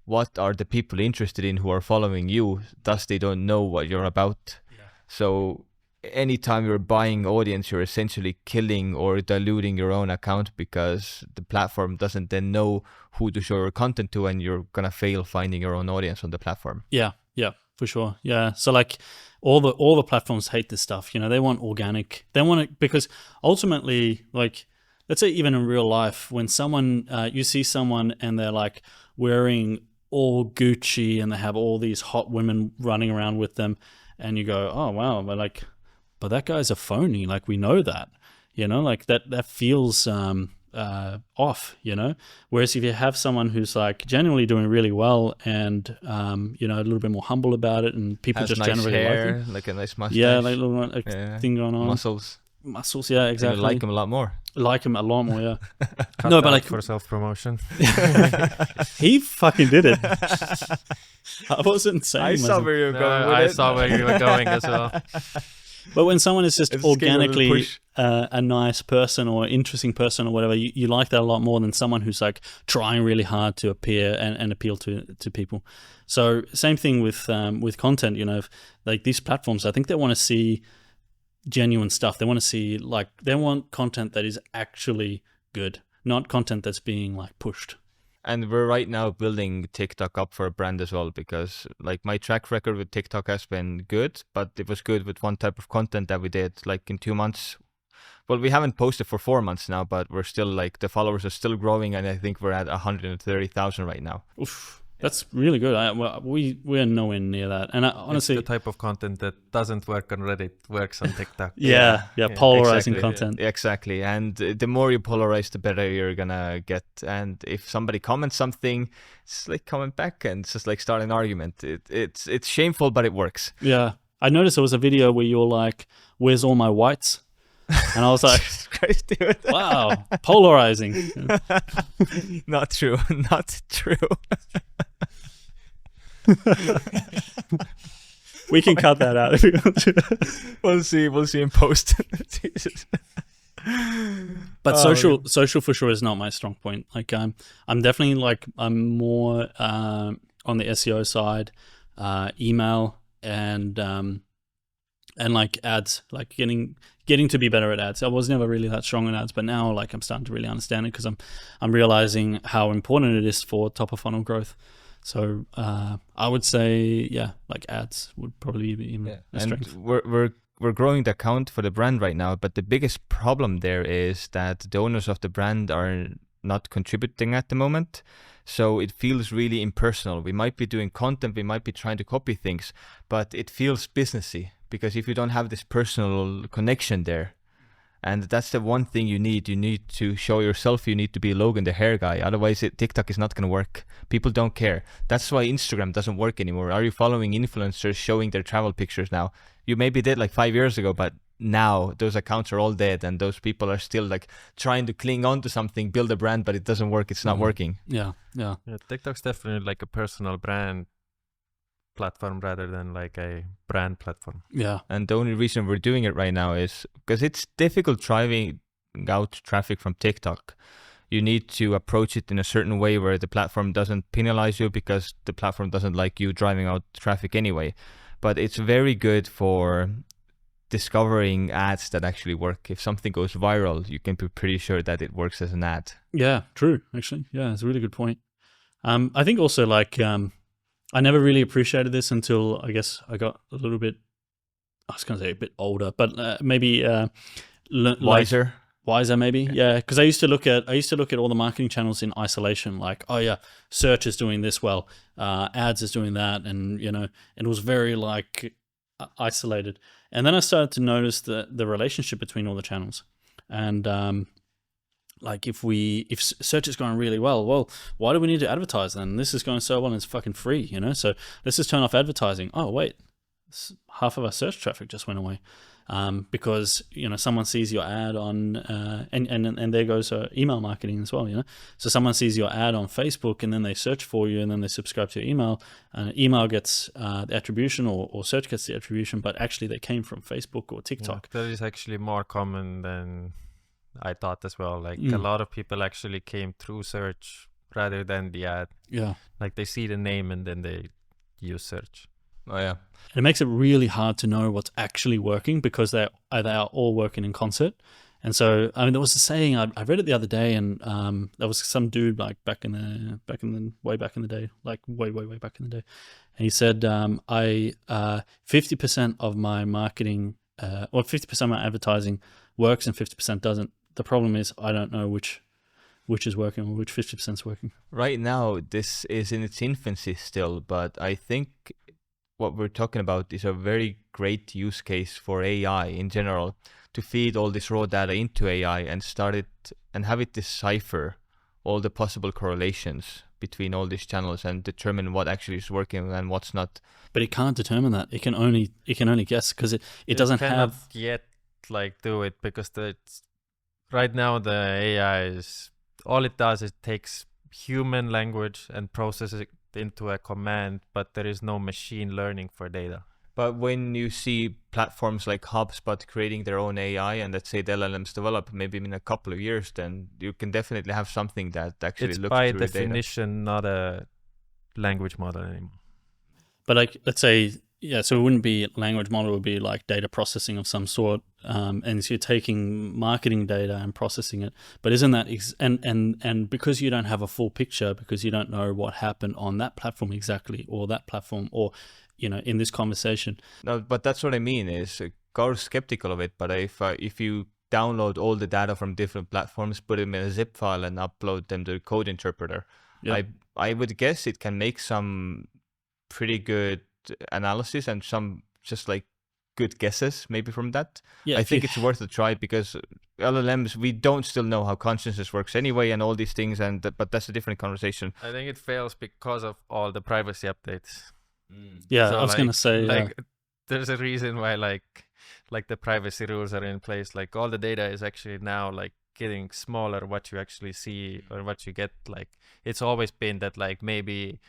what are the people interested in who are following you, thus they don't know what you're about. Yeah. So anytime you're buying audience, you're essentially killing or diluting your own account because the platform doesn't then know who to show your content to, and you're gonna fail finding your own audience on the platform. Yeah, for sure. Yeah. So like all the platforms hate this stuff. You know, they want organic. They want it because ultimately, like, let's say even in real life, when someone you see someone and they're like wearing all Gucci and they have all these hot women running around with them, and you go, oh wow, but that guy's a phony. Like, we know that, you know, like that feels off, you know. Whereas if you have someone who's like genuinely doing really well and you know, a little bit more humble about it, and people has just nice generally hair, like it. like a nice mustache. Yeah, like a little thing going on. Muscles. muscles. Yeah, Then exactly. you like him a lot more. Like him a lot more. Yeah. Cut No, but out like for self-promotion. he fucking did it. I wasn't saying. I saw myself. where you were going with I it. saw where you were going as well. But when someone is just It's a scheme of the organically push. a nice person or interesting person or whatever, you like that a lot more than someone who's like trying really hard to appear and appeal to people. So same thing with content. You know, like these platforms, I think they want to see genuine stuff. They want to see they want content that is actually good, not content that's being like pushed. And we're right now building TikTok up for a brand as well, because like my track record with TikTok has been good, but it was good with one type of content that we did like in 2 months. Well, we haven't posted for 4 months now, but we're still like the followers are still growing, and I think we're at 130,000 right now. Oof, that's really good. We're nowhere near that. And honestly, It's the type of content that doesn't work on Reddit works on TikTok. yeah, polarizing content. Exactly. And the more you polarize, the better you're gonna get. And if somebody comments something, it's like comment back and it's just like start an argument. It's shameful, but it works. Yeah. I noticed there was a video where you're like, "Where's all my whites?" And I was like, Christ, dude. wow, polarizing. Not true. Not true. We can cut that out if you want to. We'll see in post. Jesus. But social for sure is not my strong point. Like I'm definitely like I'm more on the SEO side, email and like ads, like getting to be better at ads. I was never really that strong in ads, but now like I'm starting to really understand it because I'm realizing how important it is for top of funnel growth. So I would say, like ads would probably be a strength. And we're growing the account for the brand right now, but the biggest problem there is that the owners of the brand are not contributing at the moment. So it feels really impersonal. We might be doing content, we might be trying to copy things, but it feels businessy because if you don't have this personal connection there, and that's the one thing you need to show yourself, you need to be Logan, the hair guy. Otherwise, TikTok is not going to work. People don't care. That's why Instagram doesn't work anymore. Are you following influencers showing their travel pictures now? You maybe did like 5 years ago, but now those accounts are all dead and those people are still like trying to cling on to something, build a brand, but it doesn't work. It's not working. Yeah. TikTok's definitely like a personal brand platform rather than like a brand platform. Yeah. And the only reason we're doing it right now is because it's difficult driving out traffic from TikTok. You need to approach it in a certain way where the platform doesn't penalize you because the platform doesn't like you driving out traffic anyway. But it's very good for discovering ads that actually work. If something goes viral, you can be pretty sure that it works as an ad. Yeah, true. Actually, yeah, it's a really good point. I think also like I never really appreciated this until I guess I got a little bit. I was going to say a bit older, but maybe Wiser. Wiser, maybe. Yeah, because I used to look at all the marketing channels in isolation. Like, oh yeah, search is doing this well, ads is doing that, and it was very like isolated. And then I started to notice the relationship between all the channels, and like if search is going really well, why do we need to advertise then? This is going so well and it's fucking free, so let's just turn off advertising. Oh wait, half of our search traffic just went away. Because someone sees your ad on and there goes email marketing as well. So someone sees your ad on Facebook and then they search for you and then they subscribe to your email, and email gets the attribution or search gets the attribution, but actually they came from Facebook or TikTok. Yeah, that is actually more common than I thought as well. Like a lot of people actually came through search rather than the ad. Yeah, like they see the name and then they use search. Oh yeah. And it makes it really hard to know what's actually working because they are all working in concert. And so, I mean, there was a saying I read it the other day, and there was some dude like way back in the day, like way back in the day, and he said, "I 50% of my marketing, or 50% of my advertising works and 50% doesn't. The problem is I don't know which is working or which 50% is working." Right now, this is in its infancy still, but I think what we're talking about is a very great use case for AI in general, to feed all this raw data into AI and start it and have it decipher all the possible correlations between all these channels and determine what actually is working and what's not. But it can't determine that. It can only guess because it doesn't have yet like do it because right now the AI is all it does is takes human language and processes it into a command, but there is no machine learning for data. But when you see platforms like HubSpot creating their own AI, and let's say the LLMs develop maybe in a couple of years, then you can definitely have something that actually It's looks by through the data. definition not a language model anymore. But like, let's say, yeah, so it wouldn't be language model, it would be like data processing of some sort. And so you're taking marketing data and processing it. But isn't that, and because you don't have a full picture, because you don't know what happened on that platform exactly, or that platform, or, you know, in this conversation. No, but that's what I mean is go skeptical of it. But if you download all the data from different platforms, put them in a zip file and upload them to the code interpreter, Yeah. I would guess it can make some pretty good analysis and some just like good guesses maybe from that. Yeah, I think it's worth a try because LLMs, we don't still know how consciousness works anyway and all these things, but that's a different conversation. I think it fails because of all the privacy updates. Yeah, So, I was gonna say, like there's a reason why like the privacy rules are in place. Like all the data is actually now like getting smaller what you actually see or what you get. Like it's always been that like maybe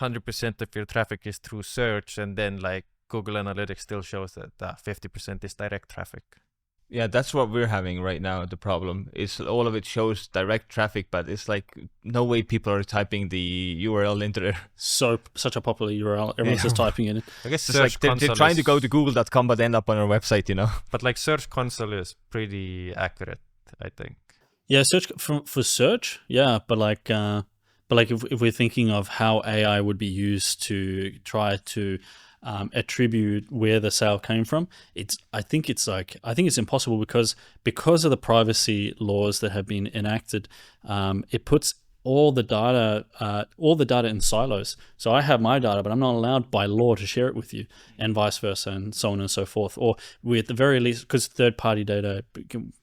100% of your traffic is through search, and then like Google Analytics still shows that 50% is direct traffic. Yeah, that's what we're having right now. The problem is all of it shows direct traffic, but it's like no way people are typing the URL into there. such a popular URL. Everyone's just typing it in. I guess it's Search like they're console trying to is- go to google.com but end up on our website, you know? But like Search Console is pretty accurate, I think. Yeah, search for search. Yeah, but like if we're thinking of how AI would be used to try to attribute where the sale came from, I think it's impossible because of the privacy laws that have been enacted. It puts all the data in silos. So I have my data, but I'm not allowed by law to share it with you, and vice versa, and so on and so forth. Or we, at the very least, because third-party data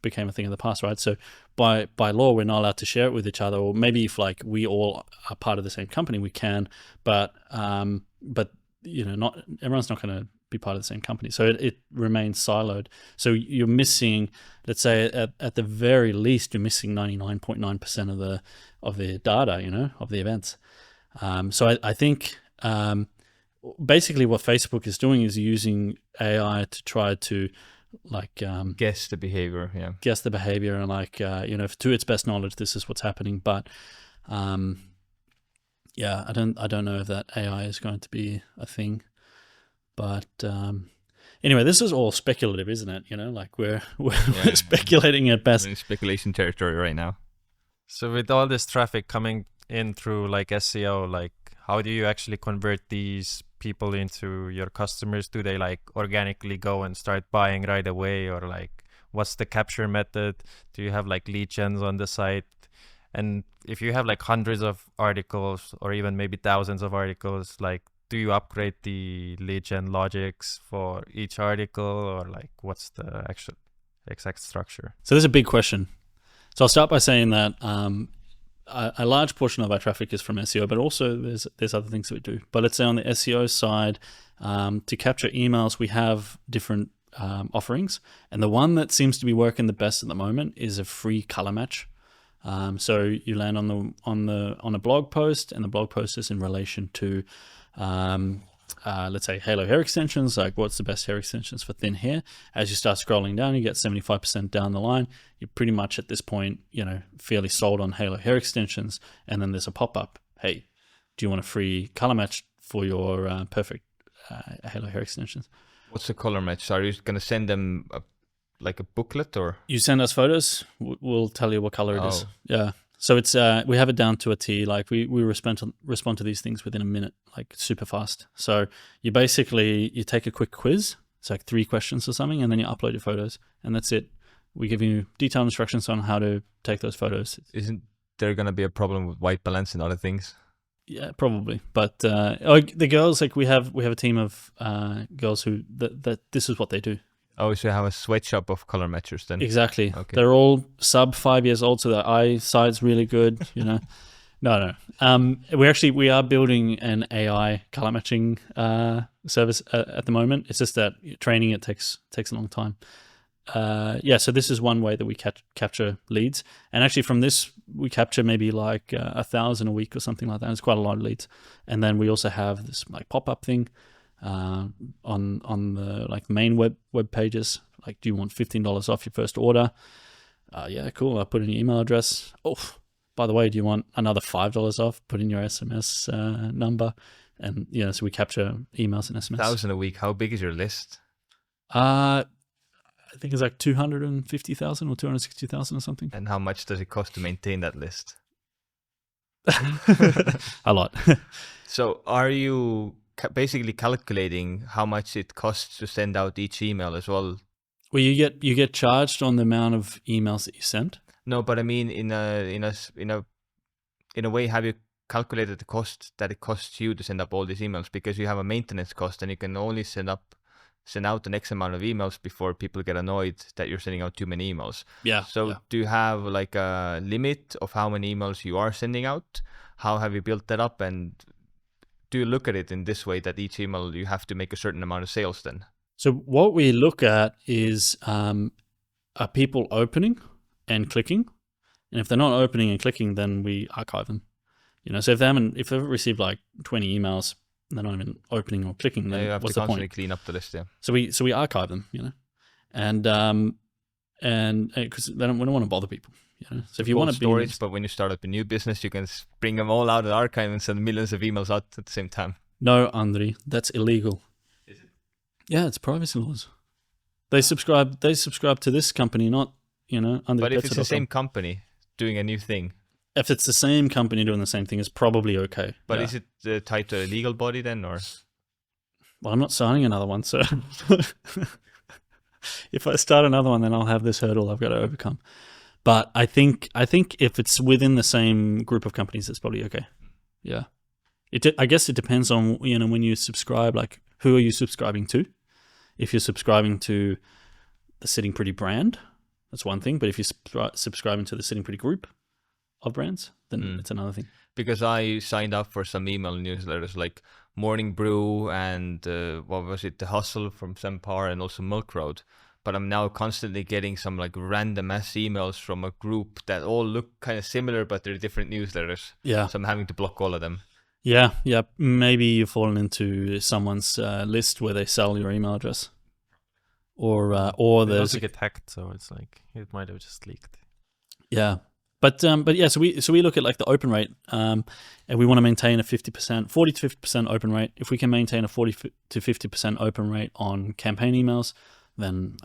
became a thing in the past, right? So by law, we're not allowed to share it with each other. Or maybe if like we all are part of the same company, we can. But you know, not everyone's not going to be part of the same company, so it remains siloed. So you're missing, let's say at the very least, you're missing 99.9% of the data, you know, of the events. So I think basically what Facebook is doing is using AI to try to like Guess the behavior, yeah. guess the behavior and like you know, to its best knowledge, this is what's happening. But yeah, I don't know if that AI is going to be a thing. But anyway, this is all speculative, isn't it? You know, like we're speculating at best. We're in speculation territory right now. So with all this traffic coming in through like SEO, like how do you actually convert these people into your customers? Do they like organically go and start buying right away, or like what's the capture method? Do you have like lead gens on the site? And if you have like hundreds of articles or even maybe thousands of articles, like do you upgrade the lead gen logics for each article, or like what's the actual exact structure? So there's a big question. So I'll start by saying that a large portion of our traffic is from SEO, but also there's other things that we do. But let's say on the SEO side, to capture emails, we have different offerings, and the one that seems to be working the best at the moment is a free color match. So you land on a blog post, and the blog post is in relation to let's say halo hair extensions, like what's the best hair extensions for thin hair. As you start scrolling down, you get 75% down the line, you're pretty much at this point, you know, fairly sold on halo hair extensions. And then there's a pop-up, hey, do you want a free color match for your perfect halo hair extensions? What's the color match? Are you going to send them like a booklet, or you send us photos, we'll tell you what color it is. Oh. Yeah. So it's we have it down to a T. Like we respond to these things within a minute, like super fast. So you take a quick quiz. It's like 3 questions or something, and then you upload your photos, and that's it. We give you detailed instructions on how to take those photos. isn't there going to be a problem with white balance and other things? Yeah, probably. But the girls, like we have a team of girls who that this is what they do. Oh, so you have a sweatshop of color matchers then? Exactly. Okay. They're all sub 5 years old, so their eyesight's really good, you know. No. We are building an AI color matching service at the moment. It's just that training it takes a long time. so this is one way that we capture leads. And actually from this, we capture maybe like 1,000 a week or something like that. It's quite a lot of leads. And then we also have this like pop-up thing on the like main web pages. Like, do you want $15 off your first order? Yeah, cool. I'll put in your email address. Oh, by the way, do you want another $5 off? Put in your SMS number. And, so we capture emails and SMS. 1,000 a week. How big is your list? I think it's like 250,000 or 260,000 or something. And how much does it cost to maintain that list? A lot. So are you basically calculating how much it costs to send out each email as well? Well, you get charged on the amount of emails that you send. No, but I mean in a way, have you calculated the cost that it costs you to send up all these emails? Because you have a maintenance cost, and you can only send out the X amount of emails before people get annoyed that you're sending out too many emails. Yeah. So do you have like a limit of how many emails you are sending out? How have you built that up? And do you look at it in this way, that each email you have to make a certain amount of sales then? So what we look at is, are people opening and clicking? And if they're not opening and clicking, then we archive them. So if they've received like 20 emails and they're not even opening or clicking, then you have what's to the constantly point? clean up the list, yeah. So we archive them, and because we don't want to bother people, So if you want to be storage, but when you start up a new business, you can bring them all out of the archive and send millions of emails out at the same time. No, Andri, that's illegal. Is it? Yeah, it's privacy laws. They subscribe to this company, not But if it's the same company doing a new thing, if it's the same company doing the same thing, it's probably okay. but yeah. is it tied to a legal body then, or? Well, I'm not signing another one, so if I start another one, then I'll have this hurdle I've got to overcome. But I think if it's within the same group of companies, it's probably okay. Yeah. I guess it depends on, when you subscribe, like who are you subscribing to? If you're subscribing to the Sitting Pretty brand, that's one thing. But if you're subscribing to the Sitting Pretty group of brands, then it's another thing. Because I signed up for some email newsletters like Morning Brew and The Hustle from Sempar and also Milk Road. But I'm now constantly getting some like random ass emails from a group that all look kind of similar, but they're different newsletters. Yeah. So I'm having to block all of them. Yeah. Maybe you've fallen into someone's list where they sell your email address, or They there's also get hacked, so it's like it might have just leaked. Yeah. But yeah, so we look at like the open rate, and we want to maintain a 40 to 50% open rate. If we can maintain a 40 to 50% open rate on campaign emails, then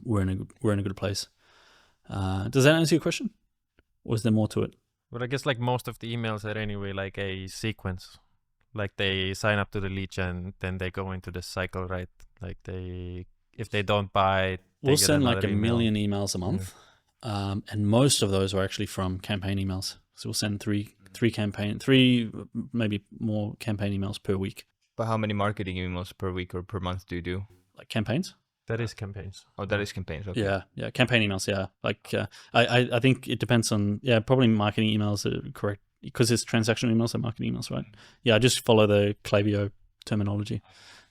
we're in a good place. Does that answer your question, or is there more to it? But I guess like most of the emails are anyway like a sequence. Like they sign up to the lead gen, then they go into the cycle, right? Like if they don't buy, we'll send like a million emails a month. And most of those are actually from campaign emails. So we'll send three maybe more campaign emails per week. But how many marketing emails per week or per month do you do? Like campaigns? That is campaigns. Oh, that is campaigns. Okay. Yeah, campaign emails. Yeah, like I think it depends on probably marketing emails are correct because it's transactional emails and marketing emails, right? Yeah, I just follow the Klaviyo terminology.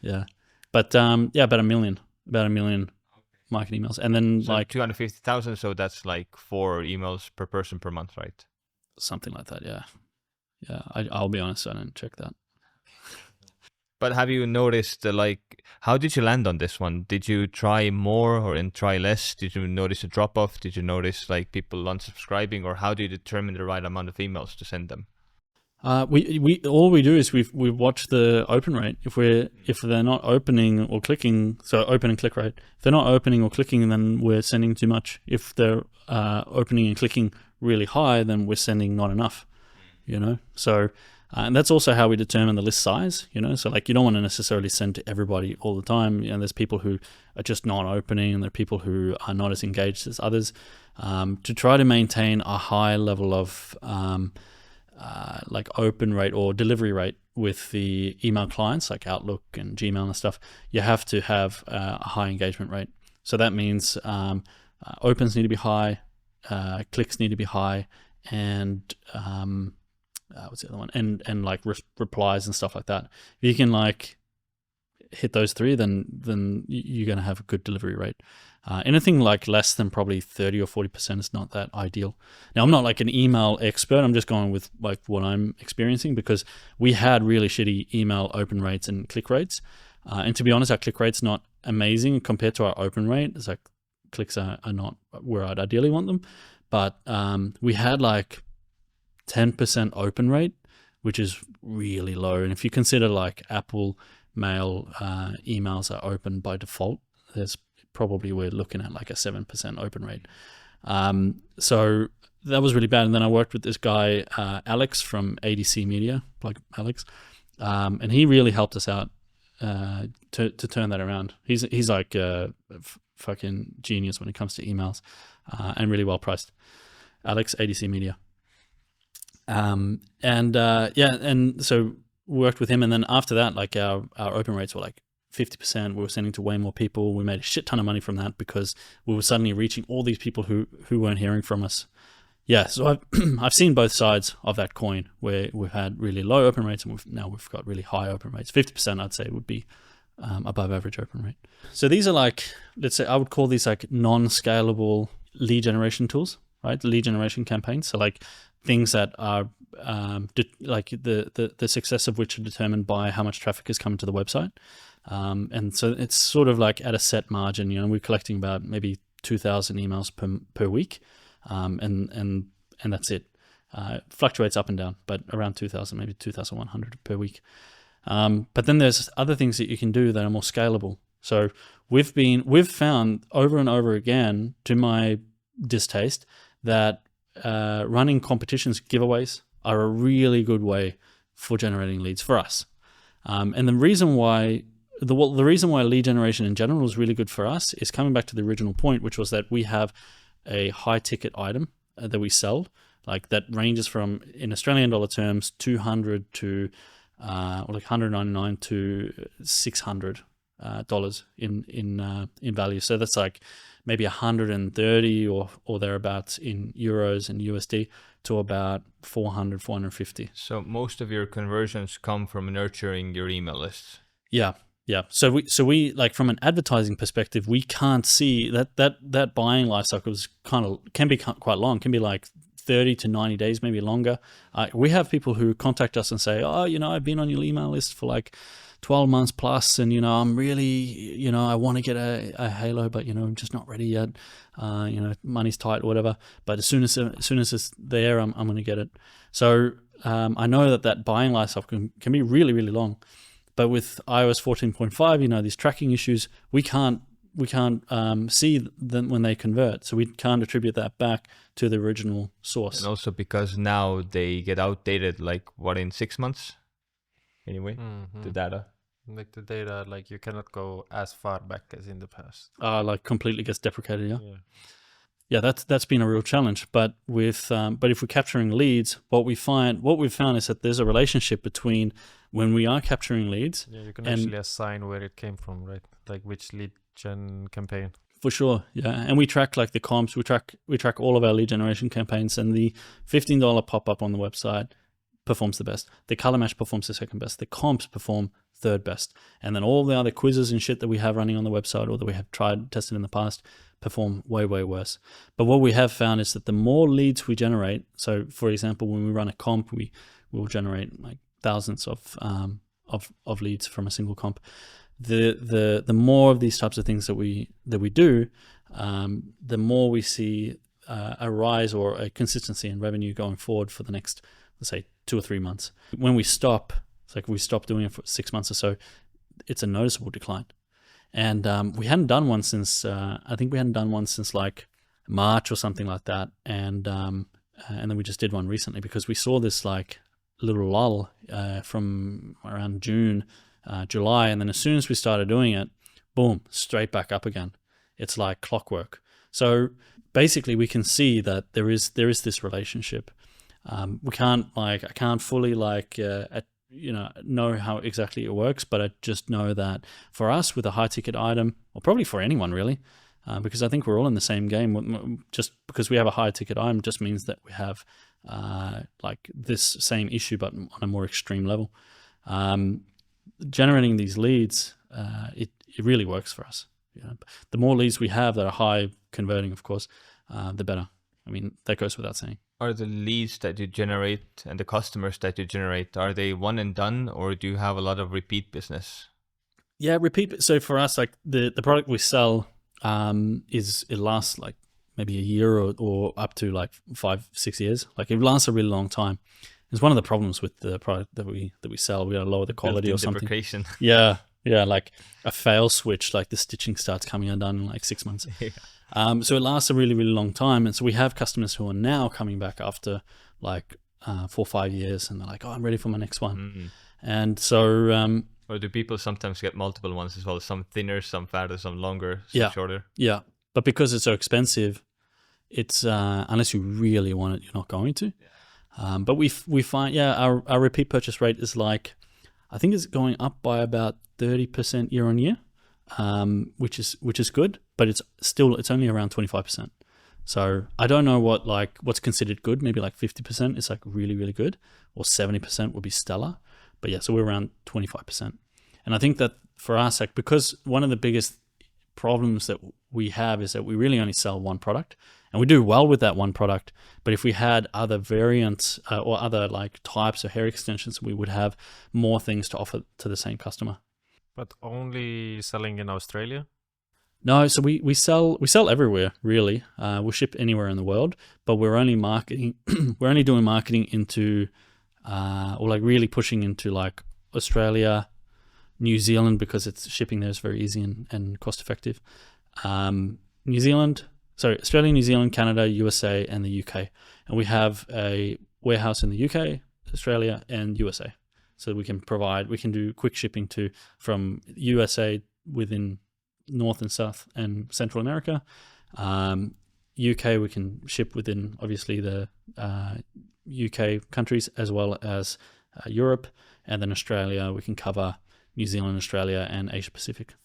Yeah, but about a million marketing emails, and then So like 250,000. So that's like 4 emails per person per month, right? something like that. Yeah. I'll be honest, I don't check that. But have you noticed, how did you land on this one? Did you try more and try less? Did you notice a drop-off? Did you notice people unsubscribing? Or how do you determine the right amount of emails to send them? We all we do is we watch the open rate. If they're not opening or clicking, so open and click rate. If they're not opening or clicking, then we're sending too much. If they're opening and clicking really high, then we're sending not enough. So. And that's also how we determine the list size, So you don't want to necessarily send to everybody all the time. There's people who are just not opening, and there are people who are not as engaged as others. To try to maintain a high level of open rate or delivery rate with the email clients like Outlook and Gmail and stuff, you have to have a high engagement rate. So that means opens need to be high, clicks need to be high, and what's the other one? And replies and stuff like that. If you can hit those three, then you're going to have a good delivery rate. Anything like less than probably 30 or 40% is not that ideal. Now, I'm not like an email expert. I'm just going with like what I'm experiencing, because we had really shitty email open rates and click rates. And to be honest, our click rate's not amazing compared to our open rate. It's like clicks are not where I'd ideally want them. But we had like 10% open rate, which is really low. And if you consider like Apple Mail emails are open by default, there's probably we're looking at like a 7% open rate. So that was really bad. And then I worked with this guy, Alex from ADC Media, like Alex, and he really helped us out to turn that around. He's like a fucking genius when it comes to emails, and really well priced. Alex, ADC Media. And so we worked with him, and then after that, like our open rates were like 50%. We were sending to way more people. We made a shit ton of money from that because we were suddenly reaching all these people who weren't hearing from us. Yeah, so I've seen both sides of that coin, where we've had really low open rates and we've got really high open rates. 50% I'd say would be above average open rate. So these are like, let's say I would call these like non-scalable lead generation tools, right? Lead generation campaigns. So like things that are like the success of which are determined by how much traffic is coming to the website. And so it's sort of like at a set margin, you know, we're collecting about maybe 2,000 emails per week. And that's it. Fluctuates up and down, but around 2,000, maybe 2,100 per week. But then there's other things that you can do that are more scalable. So we've found over and over again, to my distaste, that running competitions, giveaways are a really good way for generating leads for us. And the reason why lead generation in general is really good for us is coming back to the original point, which was that we have a high ticket item that we sell, like that ranges from, in Australian dollar terms, 200 to or like 199 to $600 in value. So that's like maybe 130 or thereabouts in euros and USD to about 400, 450. So most of your conversions come from nurturing your email lists. Yeah. Yeah. So we like, from an advertising perspective, we can't see that buying life cycle can be quite long, can be like 30 to 90 days, maybe longer. We have people who contact us and say, oh, you know, I've been on your email list for like 12 months plus, and, you know, I'm really, you know, I want to get a halo, but, you know, I'm just not ready yet. You know, money's tight or whatever. But as soon as it's there, I'm going to get it. So I know that buying life cycle can be really, really long. But with iOS 14.5, you know, these tracking issues, we can't see them when they convert. So we can't attribute that back to the original source. And also because now they get outdated, like what, in 6 months? Anyway, the data. Like the data, like you cannot go as far back as in the past. Like completely gets deprecated, yeah. Yeah, that's been a real challenge. But if we're capturing leads, what we've found is that there's a relationship between when we are capturing leads. Yeah, you can actually assign where it came from, right? Like which lead gen campaign. For sure, yeah. And we track like the comps. We track all of our lead generation campaigns, and the $15 pop-up on the website performs the best. The color match performs the second best. The comps perform third best. And then all the other quizzes and shit that we have running on the website or that we have tested in the past perform way, way worse. But what we have found is that the more leads we generate, so for example, when we run a comp, we will generate like thousands of leads from a single comp. The more of these types of things that we do, the more we see a rise or a consistency in revenue going forward for the next, let's say, 2 or 3 months. When we stop, it's like we stop doing it for 6 months or so, it's a noticeable decline. And we hadn't done one since, I think we hadn't done one since like March or something like that. And then we just did one recently because we saw this like little lull from around June, July. And then as soon as we started doing it, boom, straight back up again. It's like clockwork. So basically we can see that there is this relationship. I can't fully know how exactly it works, but I just know that for us with a high ticket item, or probably for anyone really, because I think we're all in the same game. Just because we have a high ticket item just means that we have like this same issue, but on a more extreme level. Generating these leads, it really works for us. The more leads we have that are high converting, of course, the better. I mean, that goes without saying. Are the leads that you generate and the customers that you generate, are they one and done, or do you have a lot of repeat business? Yeah, repeat. So for us, like the product we sell it lasts like maybe a year or up to like 5-6 years. Like it lasts a really long time. It's one of the problems with the product that we sell. We gotta lower the quality or something. Deprecation. Yeah, like a fail switch, like the stitching starts coming undone in like 6 months. Yeah. So it lasts a really, really long time. And so we have customers who are now coming back after like 4 or 5 years, and they're like, oh, I'm ready for my next one. Mm-hmm. And so or do people sometimes get multiple ones as well? Some thinner, some fatter, some longer, some shorter? Yeah. But because it's so expensive, it's unless you really want it, you're not going to. Yeah. But we find, our repeat purchase rate is like, I think it's going up by about 30% year on year, which is good, but it's only around 25%. So I don't know what's considered good. Maybe like 50% is like really, really good, or 70% would be stellar. But yeah, so we're around 25%. And I think that for us, like, because one of the biggest problems that we have is that we really only sell one product, and we do well with that one product. But if we had other variants or other like types of hair extensions, we would have more things to offer to the same customer. But only selling in Australia? No, so we sell everywhere really. We'll ship anywhere in the world, but we're only doing marketing into or like really pushing into like Australia, New Zealand, because it's shipping there is very easy and cost effective. Australia, New Zealand, Canada, USA, and the UK. And we have a warehouse in the UK, Australia, and USA. So we can do quick shipping from USA within North and South and Central America. UK, we can ship within obviously the UK countries as well as Europe. And then Australia, we can cover New Zealand, Australia, and Asia Pacific.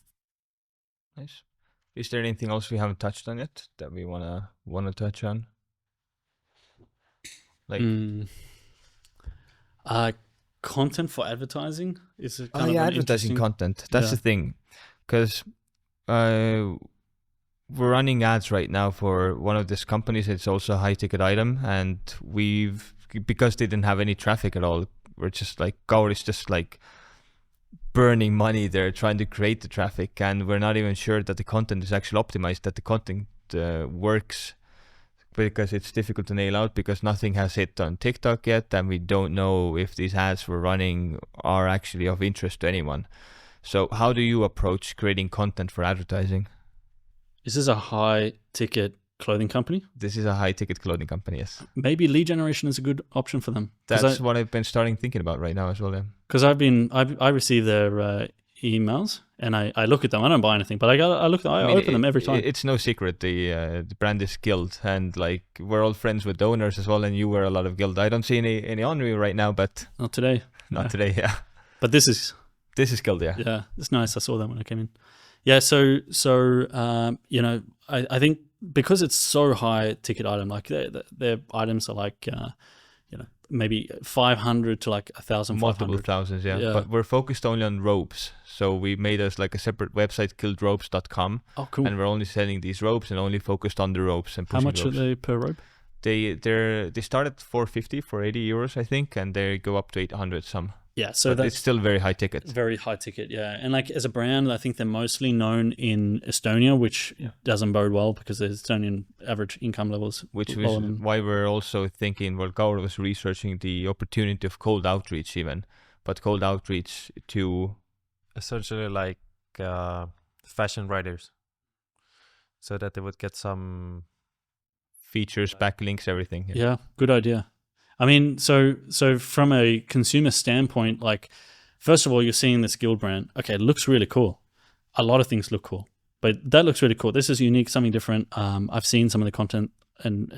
Nice. Is there anything else we haven't touched on yet that we wanna touch on? Like content for advertising is advertising content. That's the thing, because we're running ads right now for one of these companies. It's also a high ticket item, and because they didn't have any traffic at all, we're just like, Quora is just like burning money there trying to create the traffic, and we're not even sure that the content is actually optimized, that the content works, because it's difficult to nail out, because nothing has hit on TikTok yet, and we don't know if these ads we're running are actually of interest to anyone. So how do you approach creating content for advertising? This is a high ticket clothing company. This is a high ticket clothing company, yes. Maybe lead generation is a good option for them. That's what I've been starting thinking about right now as well. Because I receive their emails and I look at them. I don't buy anything, but I open them every time. It's no secret the brand is Guild, and like we're all friends with the owners as well. And you wear a lot of Guild. I don't see any on you right now, but not today. Not today, yeah. But this is Guild, yeah. Yeah, it's nice. I saw that when I came in. Yeah, so I think because it's so high ticket item, like their items are like maybe 500 to like 1,500. Multiple thousands, yeah. But we're focused only on robes. So we made us like a separate website, guildrobes.com. Oh, cool. And we're only selling these robes and only focused on the robes and pushing. How much robes. are they per robe? They start at 450 for 80 euros, I think, and they go up to 800 some. Yeah, so it's still very high ticket. Very high ticket, yeah. And like as a brand, I think they're mostly known in Estonia, which doesn't bode well because the Estonian average income levels. Which was why we're also thinking, well, Quora was researching the opportunity of cold outreach even, but cold outreach to... Essentially like fashion writers, so that they would get some... features, backlinks, everything. Yeah, good idea. I mean, so from a consumer standpoint, like, first of all, you're seeing this Guild brand. Okay, it looks really cool. A lot of things look cool, but that looks really cool. This is unique, something different. I've seen some of the content and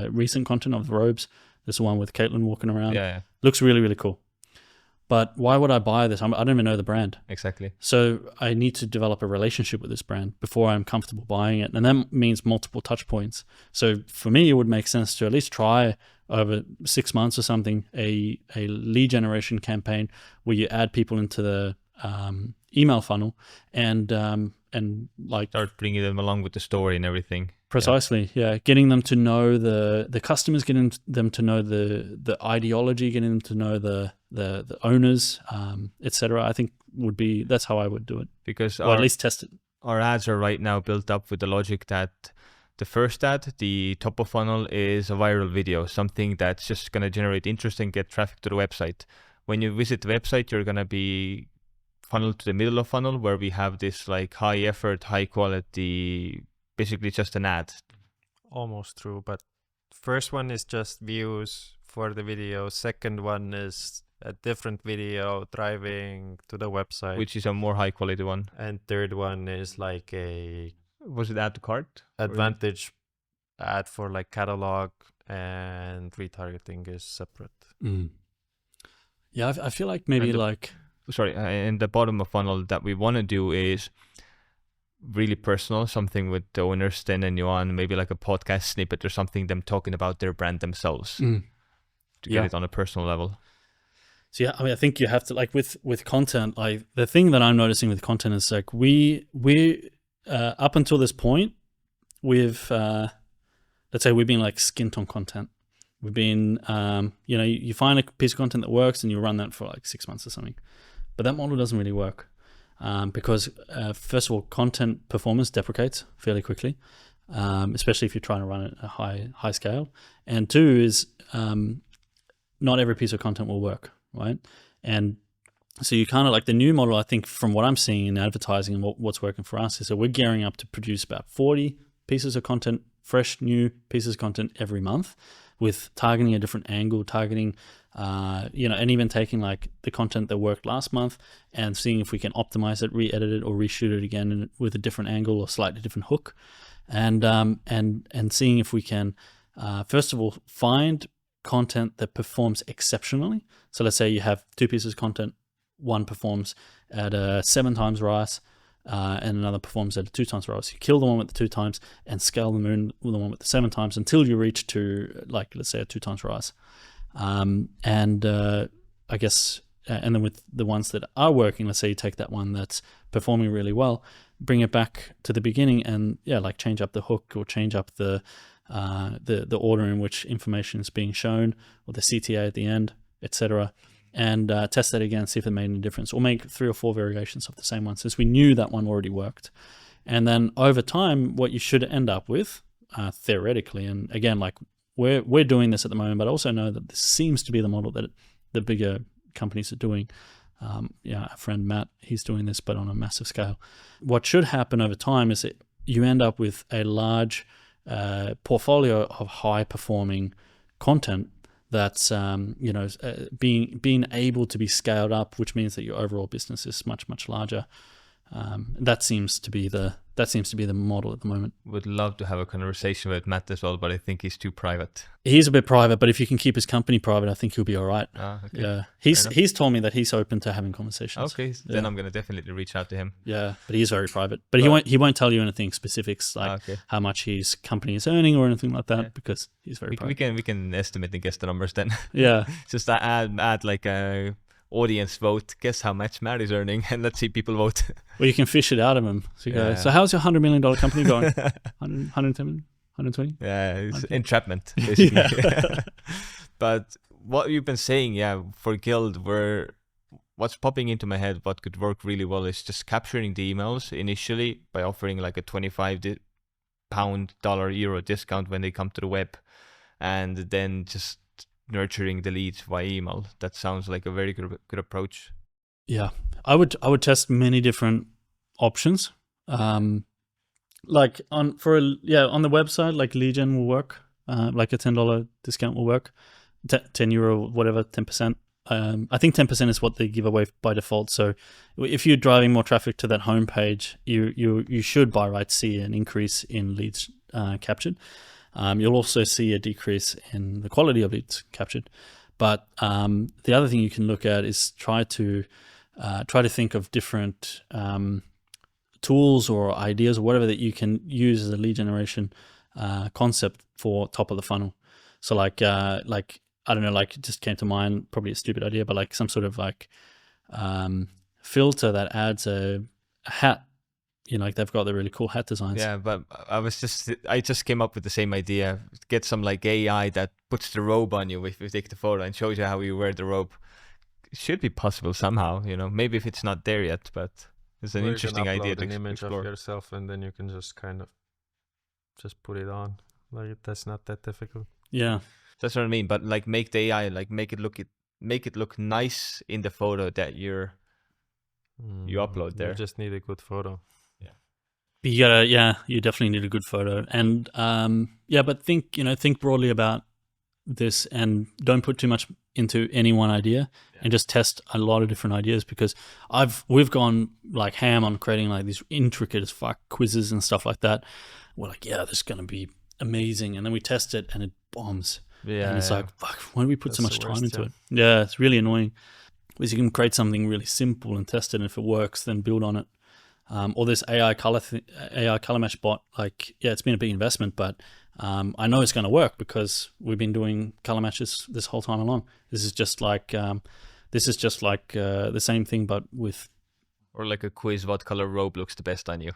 recent content of the robes. There's the one with Caitlin walking around. Yeah. Looks really, really cool. But why would I buy this? I don't even know the brand. Exactly. So I need to develop a relationship with this brand before I'm comfortable buying it. And that means multiple touch points. So for me, it would make sense to at least try over 6 months or something, a lead generation campaign where you add people into the email funnel and like start bringing them along with the story and everything. Precisely, yeah. Getting them to know the customers, getting them to know the ideology, getting them to know the owners, etc. I think that's how I would do it, Because or at least test it. Our ads are right now built up with the logic that the first ad, the top of funnel, is a viral video, something that's just going to generate interest and get traffic to the website. When you visit the website, you're going to be funneled to the middle of funnel, where we have this like high effort, high quality, basically just an ad. Almost true, but first one is just views for the video. Second one is a different video driving to the website, Which is a more high quality one. and third one is like a Was it add to cart? advantage ad for like catalog, and retargeting is separate. Yeah, I feel like maybe In the bottom of funnel that we want to do is really personal, something with the owners, then and you on maybe like a podcast snippet or something, them talking about their brand themselves to get it on a personal level. So yeah, I mean, I think you have to, like with content, like the thing that I'm noticing with content is like we up until this point, we've let's say we've been like skint on content. We've been you find a piece of content that works and you run that for like 6 months or something, but that model doesn't really work because first of all, content performance deprecates fairly quickly, especially if you're trying to run it at a high scale. And two is not every piece of content will work, right? And so you kind of like the new model, I think, from what I'm seeing in advertising and what's working for us, is that we're gearing up to produce about 40 pieces of content, fresh new pieces of content every month, with targeting a different angle, targeting, and even taking like the content that worked last month and seeing if we can optimize it, re-edit it, or reshoot it again with a different angle or slightly different hook, and seeing if we can, first of all, find content that performs exceptionally. So let's say you have two pieces of content, one performs at a 7 times ROAS, and another performs at a 2 times ROAS. You kill the one with the 2 times and scale the one with the 7 times until you reach to, like, let's say a 2 times ROAS. I guess, and then with the ones that are working, let's say you take that one that's performing really well, bring it back to the beginning and change up the hook or change up the order in which information is being shown, or the CTA at the end, etc. And test that again, see if it made any difference, or make 3 or 4 variations of the same one, since we knew that one already worked. And then over time, what you should end up with, theoretically, and again, like we're doing this at the moment, but I also know that this seems to be the model that the bigger companies are doing. Our friend Matt, he's doing this, but on a massive scale. What should happen over time is that you end up with a large portfolio of high-performing content that's being able to be scaled up, which means that your overall business is much, much larger. That seems to be the model at the moment. Would love to have a conversation with Matt as well, but I think he's too private. He's a bit private, but if you can keep his company private, I think he'll be all right. Okay. Yeah, he's told me that he's open to having conversations. Okay, then I'm gonna definitely reach out to him. Yeah, but he's very private. But he won't tell you anything specifics, like how much his company is earning or anything like that, because he's very private. We can estimate and guess the numbers then. Yeah, just add like a audience vote. Guess how much Matt is earning, and let's see people vote. Well, you can fish it out of him. So you go, so how's your $100 million company going? 110 million? 120? Yeah, it's entrapment, basically. Yeah. But what you've been saying, for Guild, what's popping into my head, what could work really well is just capturing the emails initially by offering like a £25 $euro discount when they come to the web, and then just nurturing the leads via email. That sounds like a very good approach. Yeah, I would test many different options. Like on the website, like lead gen will work. Like a $10 discount will work. €10, whatever, 10%. I think 10% is what they give away by default. So if you're driving more traffic to that homepage, you should by right see an increase in leads captured. You'll also see a decrease in the quality of leads captured. But the other thing you can look at is try to think of different tools or ideas or whatever that you can use as a lead generation concept for top of the funnel. So like I don't know, like it just came to mind, probably a stupid idea, but like some sort of like filter that adds a hat like they've got the really cool hat designs. Yeah, but I just came up with the same idea. Get some like AI that puts the robe on you if you take the photo and shows you how you wear the robe. It should be possible somehow, maybe if it's not there yet, but it's an interesting idea to an image explore. of yourself, and then you can just kind of just put it on. Like that's not that difficult. Yeah. That's what I mean. But like make the AI like make it look nice in the photo that you upload there. You just need a good photo. But you definitely need a good photo. And but think broadly about this and don't put too much into any one idea and just test a lot of different ideas, because we've gone like ham on creating like these intricate as fuck quizzes and stuff like that. We're like, this is going to be amazing. And then we test it and it bombs. Yeah. And it's like, fuck, why do we put so much time into yeah. it? Yeah, it's really annoying. Because you can create something really simple and test it, and if it works, then build on it. Or this AI color match bot, like, it's been a big investment, but I know it's going to work because we've been doing color matches this whole time along. This is just like the same thing, but with, or like a quiz, what color robe looks the best on you?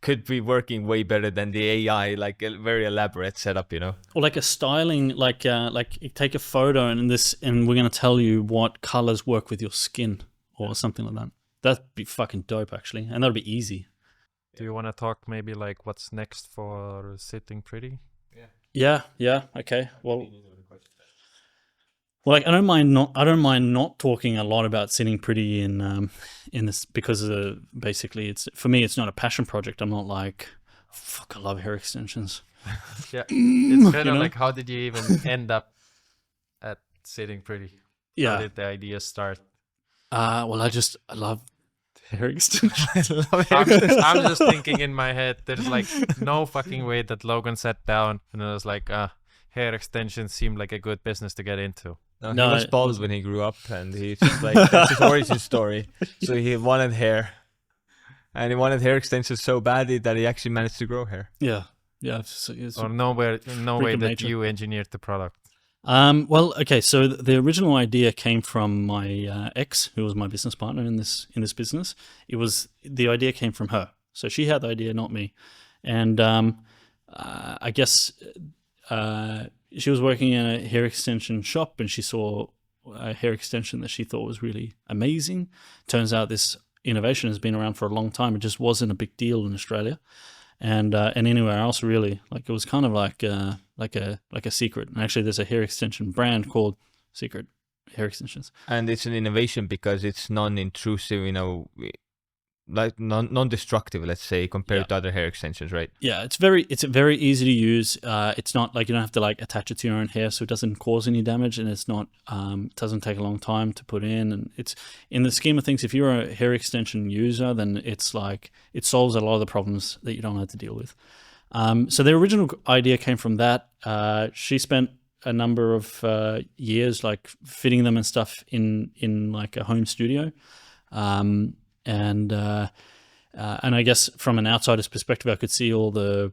Could be working way better than the AI, like a very elaborate setup, Or like a styling, like you take a photo and we're going to tell you what colors work with your skin or something like that. That'd be fucking dope, actually, and that'd be easy. Do you want to talk maybe like what's next for Sitting Pretty? Yeah. Okay. Well, like I don't mind not talking a lot about Sitting Pretty in this, because basically it's not a passion project. I'm not like, fuck, I love hair extensions. Yeah, it's kind of like, how did you even end up at Sitting Pretty? Yeah. How did the idea start? Well, I love hair extensions. I'm just thinking in my head, there's like no fucking way that Logan sat down and it was like, hair extensions seemed like a good business to get into. No, he was bald when he grew up, and he just like, that's his origin story. So he wanted hair, and he wanted hair extensions so badly that he actually managed to grow hair. Yeah. It's Or no way that nature. you engineered the product. Well, okay. So the original idea came from my ex, who was my business partner in this business. The idea came from her. So she had the idea, not me. And I guess she was working in a hair extension shop, and she saw a hair extension that she thought was really amazing. Turns out this innovation has been around for a long time. It just wasn't a big deal in Australia. And anywhere else, really. Like, it was kind of like a secret. And actually, there's a hair extension brand called Secret Hair Extensions. And it's an innovation because it's non-intrusive, like non-destructive, let's say, compared to other hair extensions, right? Yeah, it's very easy to use. It's not like you don't have to like attach it to your own hair, so it doesn't cause any damage, and it's not it doesn't take a long time to put in. And it's, in the scheme of things, if you're a hair extension user, then it's like it solves a lot of the problems that you don't have to deal with. So the original idea came from that. She spent a number of years like fitting them and stuff in like a home studio. And I guess from an outsider's perspective, I could see all the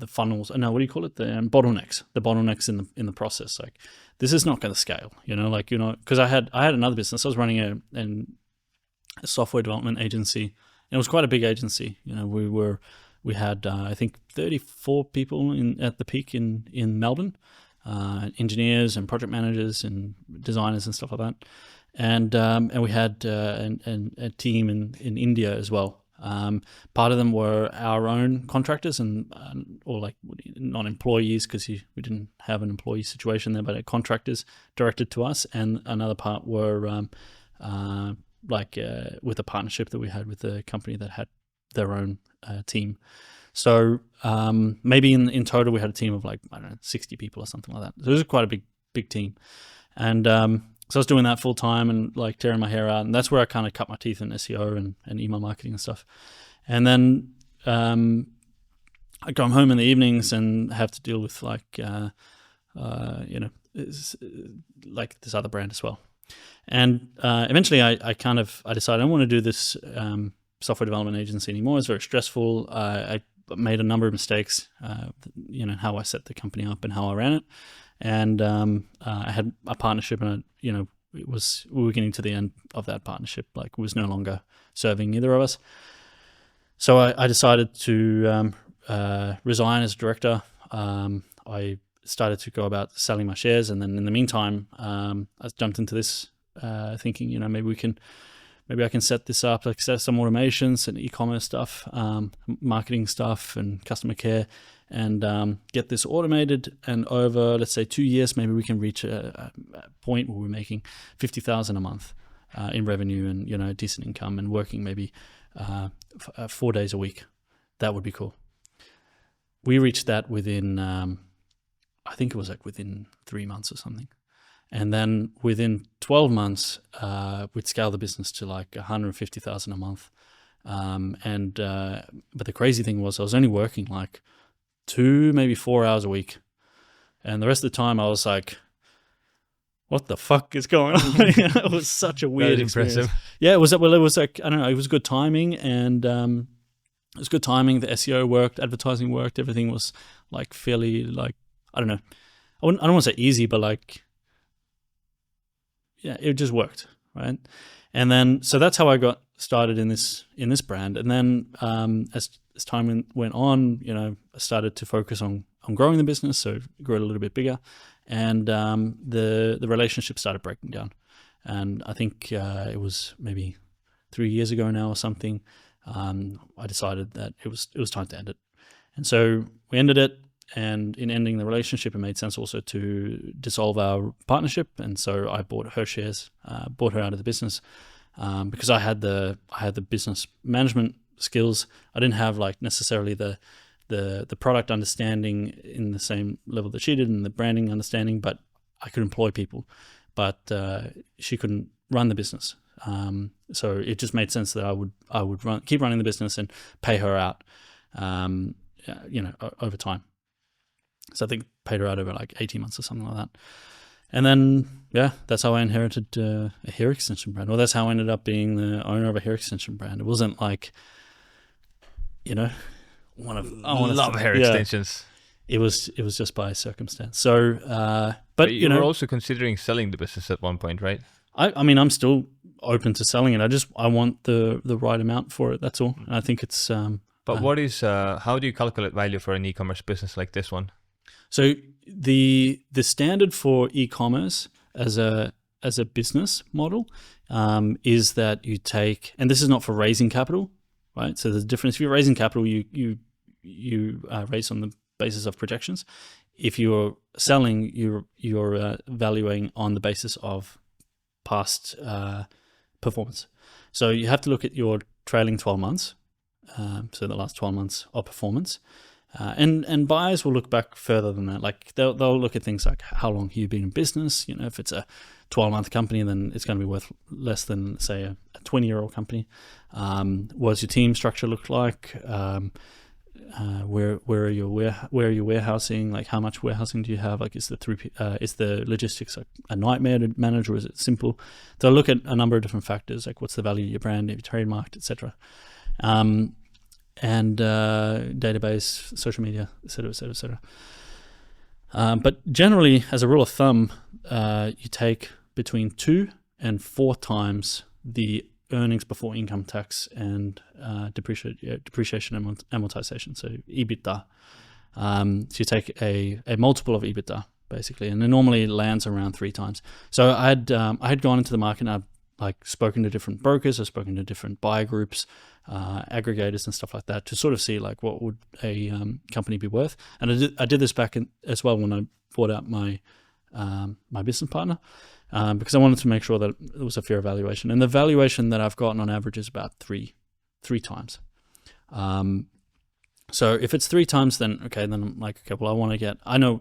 funnels. No, what do you call it? The bottlenecks in the process. Like, this is not going to scale. Because I had another business. I was running a software development agency. And it was quite a big agency. We had I think 34 people at the peak in Melbourne, engineers and project managers and designers and stuff like that. And we had a team in India as well. Part of them were our own contractors or like not employees, because we didn't have an employee situation there, but contractors directed to us. And another part were with a partnership that we had with a company that had their own team. So maybe in total we had a team of like, I don't know, 60 people or something like that. So it was quite a big team. And so I was doing that full time and like tearing my hair out. And that's where I kind of cut my teeth in SEO and email marketing and stuff. And then I come home in the evenings and have to deal with like this other brand as well. And eventually I decided I don't want to do this software development agency anymore. It's very stressful. I made a number of mistakes, how I set the company up and how I ran it. And I had a partnership, and we were getting to the end of that partnership. Like, it was no longer serving either of us. So I decided to resign as director. I started to go about selling my shares, and then in the meantime, I jumped into this, thinking, maybe I can set this up, like set some automations and e-commerce stuff, marketing stuff and customer care, and get this automated. And over, let's say, 2 years, maybe we can reach a point where we're making $50,000 a month in revenue, and decent income, and working maybe 4 days a week. That would be cool. We reached that within, I think it was like within 3 months or something. And then within 12 months, we'd scale the business to like 150,000 a month. But the crazy thing was, I was only working like 2, maybe 4 hours a week. And the rest of the time I was like, what the fuck is going on? It was such a weird experience. Impressive. Yeah, it was like, I don't know, it was good timing, and it was good timing. The SEO worked, advertising worked, everything was like fairly, like, I don't know. I don't want to say easy, but like, yeah, it just worked, right? And then, so that's how I got started in this brand. And then as time went on, I started to focus on growing the business, so it grew a little bit bigger, and the relationship started breaking down. And I think it was maybe 3 years ago now or something. I decided that it was time to end it, and so we ended it. And in ending the relationship, it made sense also to dissolve our partnership. And so I bought her shares, bought her out of the business, because I had the business management skills. I didn't have like necessarily the product understanding in the same level that she did, and the branding understanding, but I could employ people, but she couldn't run the business. So it just made sense that I would keep running the business and pay her out, over time. So I think paid her out over like 18 months or something like that. And then, yeah, that's how I inherited a hair extension brand. Well, that's how I ended up being the owner of a hair extension brand. It wasn't like, one of I love hair extensions. It was just by circumstance. So, but you were also considering selling the business at one point, right? I mean, I'm still open to selling it. I want the right amount for it. That's all. And I think it's. But what is? How do you calculate value for an e-commerce business like this one? So the standard for e-commerce as a business model is that you take, and this is not for raising capital, right? So there's a difference. If you're raising capital, you raise on the basis of projections. If you're selling, you're valuing on the basis of past performance. So you have to look at your trailing 12 months, so the last 12 months of performance. And buyers will look back further than that. Like they'll look at things like how long you've been in business. If it's a 12-month company, then it's going to be worth less than, say, a 20-year-old company. What does your team structure look like? Where are you warehousing? Like, how much warehousing do you have? Like, is the logistics a nightmare to manage, or is it simple? They'll look at a number of different factors, like what's the value of your brand, if you're trademarked, etc. And database, social media, etc. But generally, as a rule of thumb, you take between 2 and 4 times the earnings before income tax and depreciation and amortization, so EBITDA. So you take a multiple of EBITDA, basically, and it normally lands around 3 times. So I had gone into the market, and I've spoken to different brokers, I've spoken to different buyer groups, aggregators and stuff like that, to sort of see like what would a company be worth. And I did this back as well when I bought out my business partner, because I wanted to make sure that it was a fair valuation. And the valuation that I've gotten on average is about three times. So if it's 3 times, then I'm like, okay, well, I know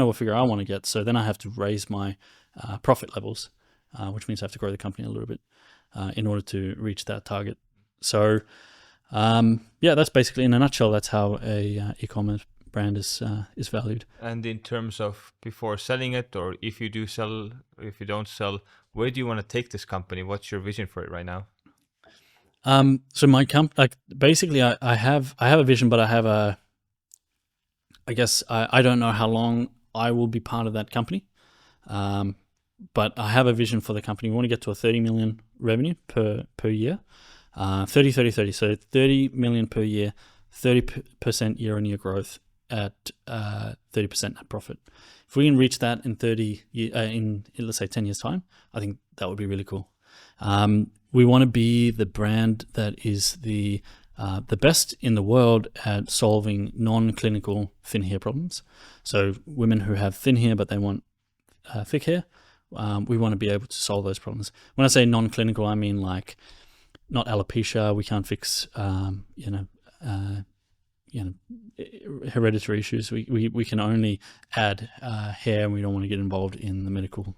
a figure I want to get. So then I have to raise my profit levels, which means I have to grow the company a little bit in order to reach that target. So that's basically, in a nutshell, that's how a e-commerce brand is valued. And in terms of before selling it, or if you do sell, or if you don't sell, where do you want to take this company? What's your vision for it right now? So my basically I have a vision, but I guess I don't know how long I will be part of that company. but I have a vision for the company. We want to get to a 30 million revenue per year, 30, 30, 30. So 30 million per year, 30% year-on-year growth at 30% net profit. If we can reach that in let's say 10 years time, I think that would be really cool. We want to be the brand that is the best in the world at solving non-clinical thin hair problems. So women who have thin hair but they want thick hair, we want to be able to solve those problems. When I say non-clinical, I mean like not alopecia. We can't fix hereditary issues. We can only add hair, and we don't want to get involved in the medical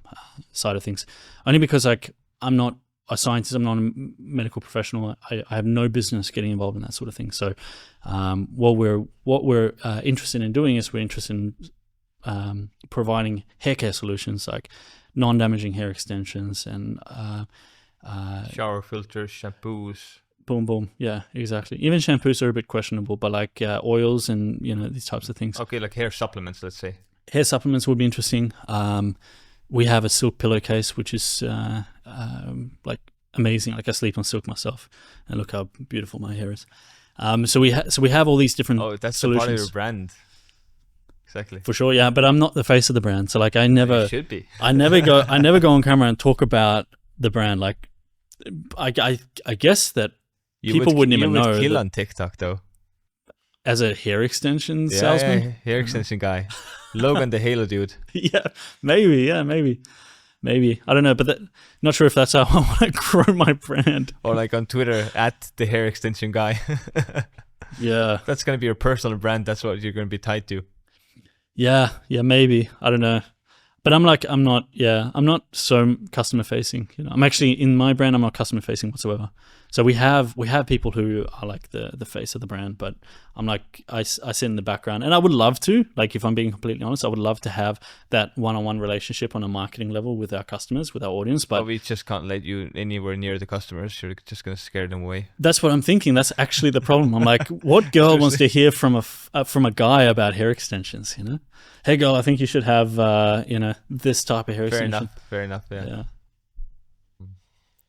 side of things. Only because like I'm not a scientist, I'm not a medical professional. I have no business getting involved in that sort of thing. So what we're interested in doing is we're interested in providing hair care solutions like non-damaging hair extensions and shower filters, shampoos. Boom, boom. Yeah, exactly. Even shampoos are a bit questionable, but like oils and these types of things. Okay, like hair supplements, let's say. Hair supplements would be interesting. We have a silk pillowcase, which is like amazing. Like I sleep on silk myself, and look how beautiful my hair is. So we have all these different. Oh, that's solutions. the part of your brand. Exactly. For sure, yeah. But I'm not the face of the brand, so like I never. You should be. I never go on camera and talk about the brand. Like I guess that people wouldn't even know. You would kill on TikTok though. As a hair extension salesman? Yeah, hair extension guy. Logan the Halo dude. Yeah, maybe. I don't know, but not sure if that's how I want to grow my brand. Or like on Twitter, at the hair extension guy. Yeah. That's going to be your personal brand. That's what you're going to be tied to. Yeah, maybe. I don't know. But I'm not so customer facing. I'm actually in my brand, I'm not customer facing whatsoever. So we have people who are like the face of the brand, but I'm like I sit in the background, and I would love to, like if I'm being completely honest, I would love to have that one-on-one relationship on a marketing level with our customers, with our audience. But we just can't let you anywhere near the customers. You're just going to scare them away. That's what I'm thinking. That's actually the problem. I'm like, what girl wants to hear from a guy about hair extensions? Hey girl, I think you should have this type of hair extension. Fair enough. Yeah. I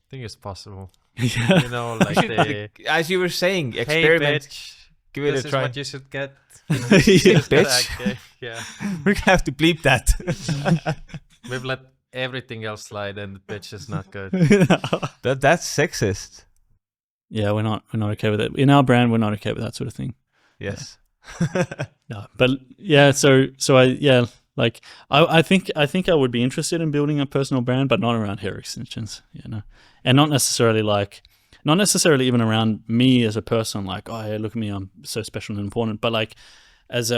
think it's possible. Yeah. Like as you were saying, experiment. Hey, bitch, give it this a try. is what you should get. Bitch. Yeah. We're gonna have to bleep that. We've let everything else slide, and the bitch is not good. That's sexist. Yeah, we're not okay with it. In our brand, we're not okay with that sort of thing. Yes. No, but yeah. So like I think I would be interested in building a personal brand, but not around hair extensions, and not necessarily even around me as a person. Like, oh, hey, look at me, I'm so special and important. But like, as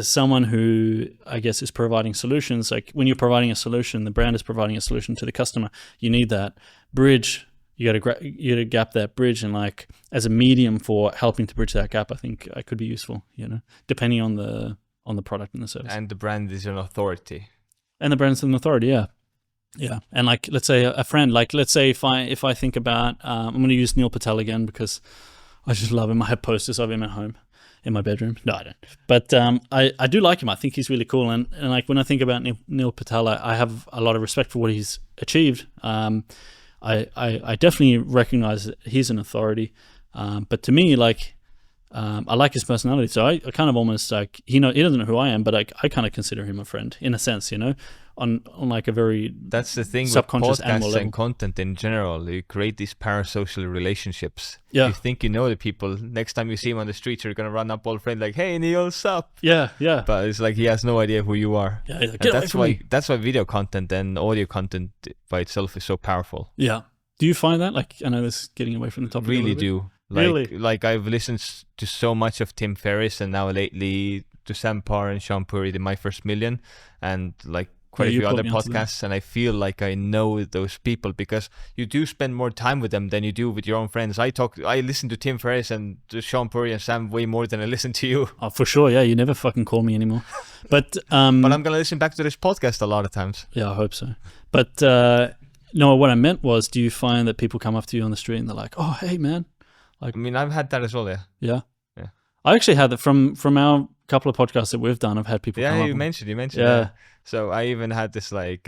someone who I guess is providing solutions. Like when you're providing a solution, the brand is providing a solution to the customer. You need that bridge. You got to gap that bridge, and like as a medium for helping to bridge that gap, I think I could be useful. Depending on the product and the service. And the brand is an authority. And the brand's an authority, yeah. And like, let's say a friend, like let's say if I think about, I'm going to use Neil Patel again because I just love him. I have posters of him at home in my bedroom. No, I don't. But I do like him. I think he's really cool. And like when I think about Neil Patel, I have a lot of respect for what he's achieved. I definitely recognize that he's an authority. But to me, like, I like his personality. So I kind of almost like, he doesn't know who I am, but I kind of consider him a friend in a sense, on like a very that's the thing subconscious with animal podcasts level. And content in general. You create these parasocial relationships. Yeah. You think you know the people. Next time you see him on the street, you're gonna run up all friend like, "Hey Neil, what's up?" Yeah. But it's like he has no idea who you are. Yeah. Like, that's why video content and audio content by itself is so powerful. Yeah. Do you find that? Like, I know this is getting away from the topic. Really do. Like I've listened to so much of Tim Ferriss, and now lately to Sam Parr and Sean Puri, My First Million, and like quite a few other podcasts, and I feel like I know those people because you do spend more time with them than you do with your own friends. I listen to Tim Ferriss and to Sean Puri and Sam way more than I listen to you. Oh, for sure. Yeah, you never fucking call me anymore. But but I'm gonna listen back to this podcast a lot of times. Yeah, I hope so. But no, what I meant was, do you find that people come up to you on the street and they're like, "Oh, hey man"? Like, I mean, I've had that as well. Yeah. I actually had that from our couple of podcasts that we've done, I've had people. Yeah, come you up mentioned. Yeah. that. So I even had this like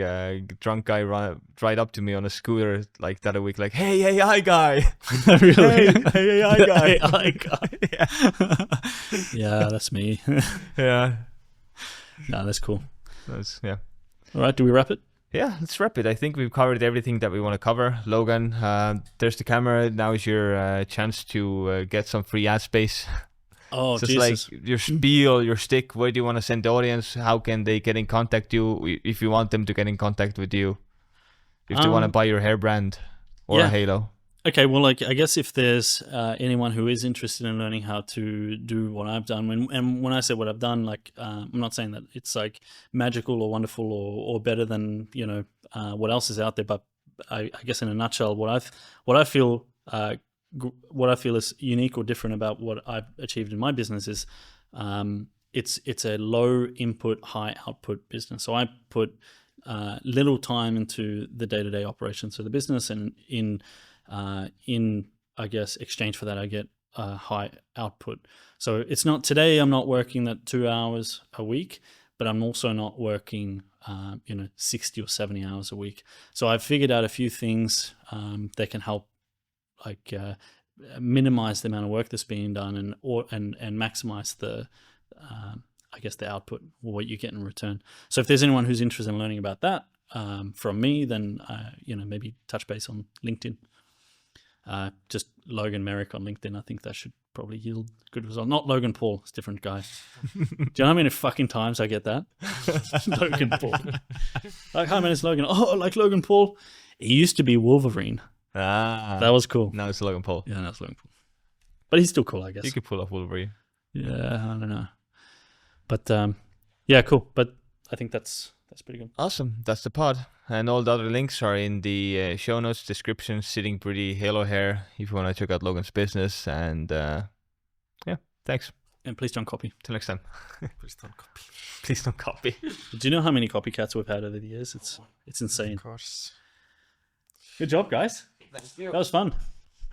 drunk guy ride up to me on a scooter like the other week, like, "Hey AI guy." Really? Hey AI guy. AI guy. Yeah, that's me. Yeah. No, that's cool. Yeah. All right, do we wrap it? Yeah, let's wrap it. I think we've covered everything that we want to cover. Logan, there's the camera. Now is your chance to get some free ad space. Oh, Just Jesus. like your spiel, your stick. Where do you want to send the audience? How can they get in contact you if you want them to get in contact with you? If they want to buy your hair brand or a halo. Okay, well, like I guess if there's anyone who is interested in learning how to do what I've done, and when I say what I've done, like I'm not saying that it's like magical or wonderful or better than what else is out there, but I guess in a nutshell, what I feel is unique or different about what I've achieved in my business is it's a low input, high output business. So I put little time into the day-to-day operations of the business, and in I guess exchange for that I get high output. So it's not, today I'm not working that 2 hours a week, but I'm also not working 60 or 70 hours a week. So I've figured out a few things that can help like minimize the amount of work that's being done and maximize the I guess the output or what you get in return. So if there's anyone who's interested in learning about that from me, then maybe touch base on LinkedIn. Just Logan Merrick on LinkedIn. I think that should probably yield good results. Not Logan Paul, it's a different guy. Do you know how many fucking times I get that? Logan Paul. Like, hi man, it's Logan. Oh, like Logan Paul. He used to be Wolverine. Ah, That was cool. now it's Logan Paul. Yeah, that's Logan Paul. But he's still cool, I guess. You could pull off Wolverine. Yeah, I don't know. But yeah, cool. But I think that's pretty good. Awesome. That's the pod. And all the other links are in the show notes, description, sitting pretty halo hair if you want to check out Logan's business. And yeah, thanks. And please don't copy. Till next time. Please don't copy. Please don't copy. Do you know how many copycats we've had over the years? It's insane. Of course. Good job, guys. Thank you. That was fun.